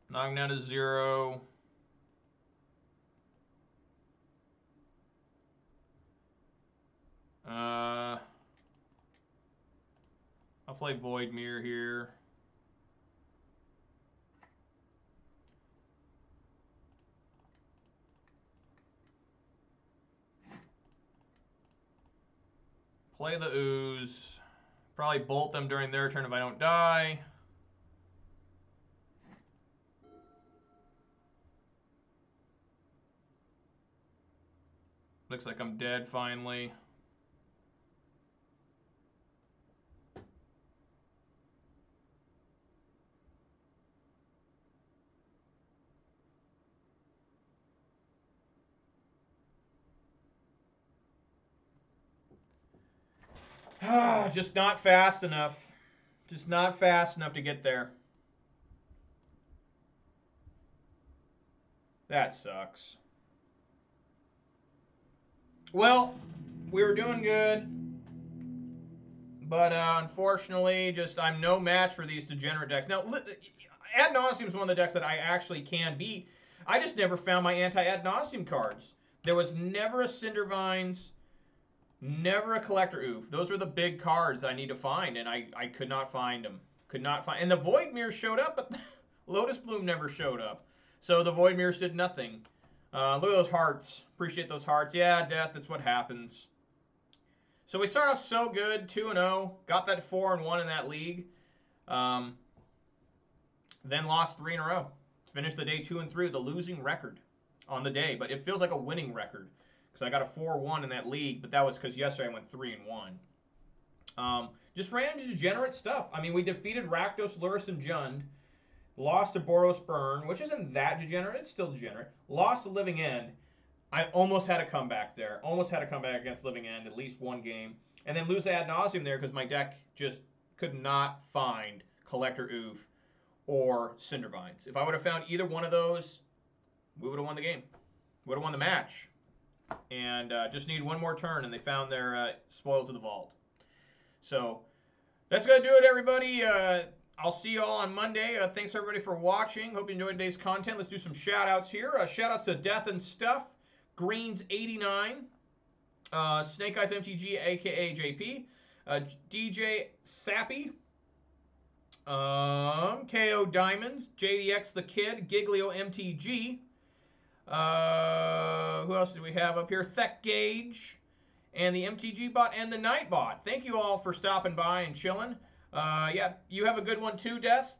Knocking down to 0. I'll play Void Mirror here. Play the Ooze. Probably bolt them during their turn if I don't die. Looks like I'm dead finally. Just not fast enough. Just not fast enough to get there. That sucks. Well, we were doing good. But unfortunately, just I'm no match for these degenerate decks. Now, Ad Nauseam is one of the decks that I actually can beat. I just never found my anti-Ad Nauseam cards. There was never a Cindervines, never a Collector Oof. Those were the big cards I need to find, and I could not find them. Could not find. And the Void Mirror showed up, but Lotus Bloom never showed up. So the Void Mirrors did nothing. Look at those hearts. Appreciate those hearts. Yeah, death, that's what happens. So we start off so good, 2-0. Got that 4-1 in that league. Then lost 3 in a row. Finished the day 2-3, the losing record on the day. But it feels like a winning record because I got a 4-1 in that league. But that was because yesterday I went 3-1. Just ran into degenerate stuff. I mean, we defeated Rakdos, Lurrus, and Jund. Lost to Boros Burn, which isn't that degenerate. It's still degenerate. Lost to Living End. I almost had a comeback there. Almost had a comeback against Living End, at least one game. And then lose Ad Nauseam there because my deck just could not find Collector Oof or Cindervines. If I would have found either one of those, we would have won the game. Would have won the match. And just need one more turn, and they found their Spoils of the Vault. So that's going to do it, everybody. I'll see you all on Monday. Thanks, everybody, for watching. Hope you enjoyed today's content. Let's do some shout-outs here. Shout-outs to Death and Stuff. Greens 89, Snake Eyes MTG, aka JP, DJ Sappy, KO Diamonds, JDX the Kid, Giglio MTG. Who else do we have up here? Thek Gauge, and the MTG bot and the Night bot. Thank you all for stopping by and chilling. Yeah, you have a good one too, Death.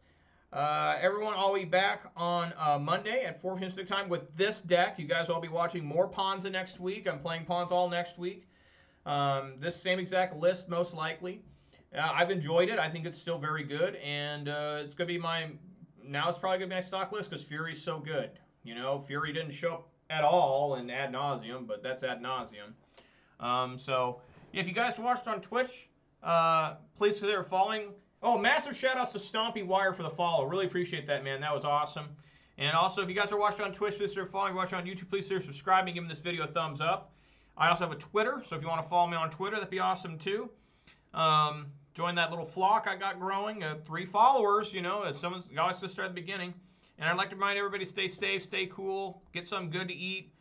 Everyone, I'll be back on Monday at 4 p.m. Pacific time with this deck. You guys will all be watching more Ponza next week. I'm playing Ponza all next week. This same exact list, most likely. I've enjoyed it. I think it's still very good, and it's going to be my... Now it's probably going to be my stock list because Fury's so good. You know, Fury didn't show up at all in Ad Nauseam, but that's Ad Nauseam. So, if you guys watched on Twitch, please consider following... Oh, massive shout-outs to Stompy Wire for the follow. Really appreciate that, man. That was awesome. And also, if you guys are watching on Twitch, please consider following. If you're watching on YouTube, please consider subscribing, giving this video a thumbs up. I also have a Twitter, so if you want to follow me on Twitter, that'd be awesome, too. Join that little flock I got growing. 3 followers, you know, as someone's always to start at the beginning. And I'd like to remind everybody to stay safe, stay cool, get something good to eat,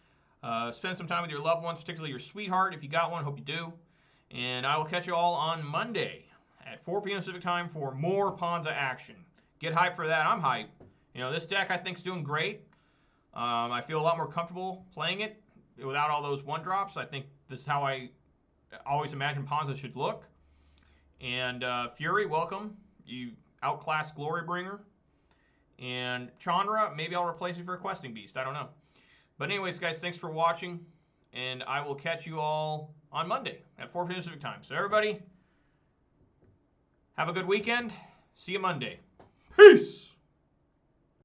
spend some time with your loved ones, particularly your sweetheart, if you got one. Hope you do. And I will catch you all on Monday at 4 p.m. Pacific time for more Ponza action. Get hyped for that. I'm hyped. You know, this deck I think is doing great. I feel a lot more comfortable playing it without all those 1-drops. I think this is how I always imagined Ponza should look. And Fury, welcome. You outclassed Glorybringer. And Chandra, maybe I'll replace you for a Questing Beast. I don't know. But anyways, guys, thanks for watching. And I will catch you all on Monday at 4 p.m. Pacific time. So everybody... have a good weekend. See you Monday. Peace.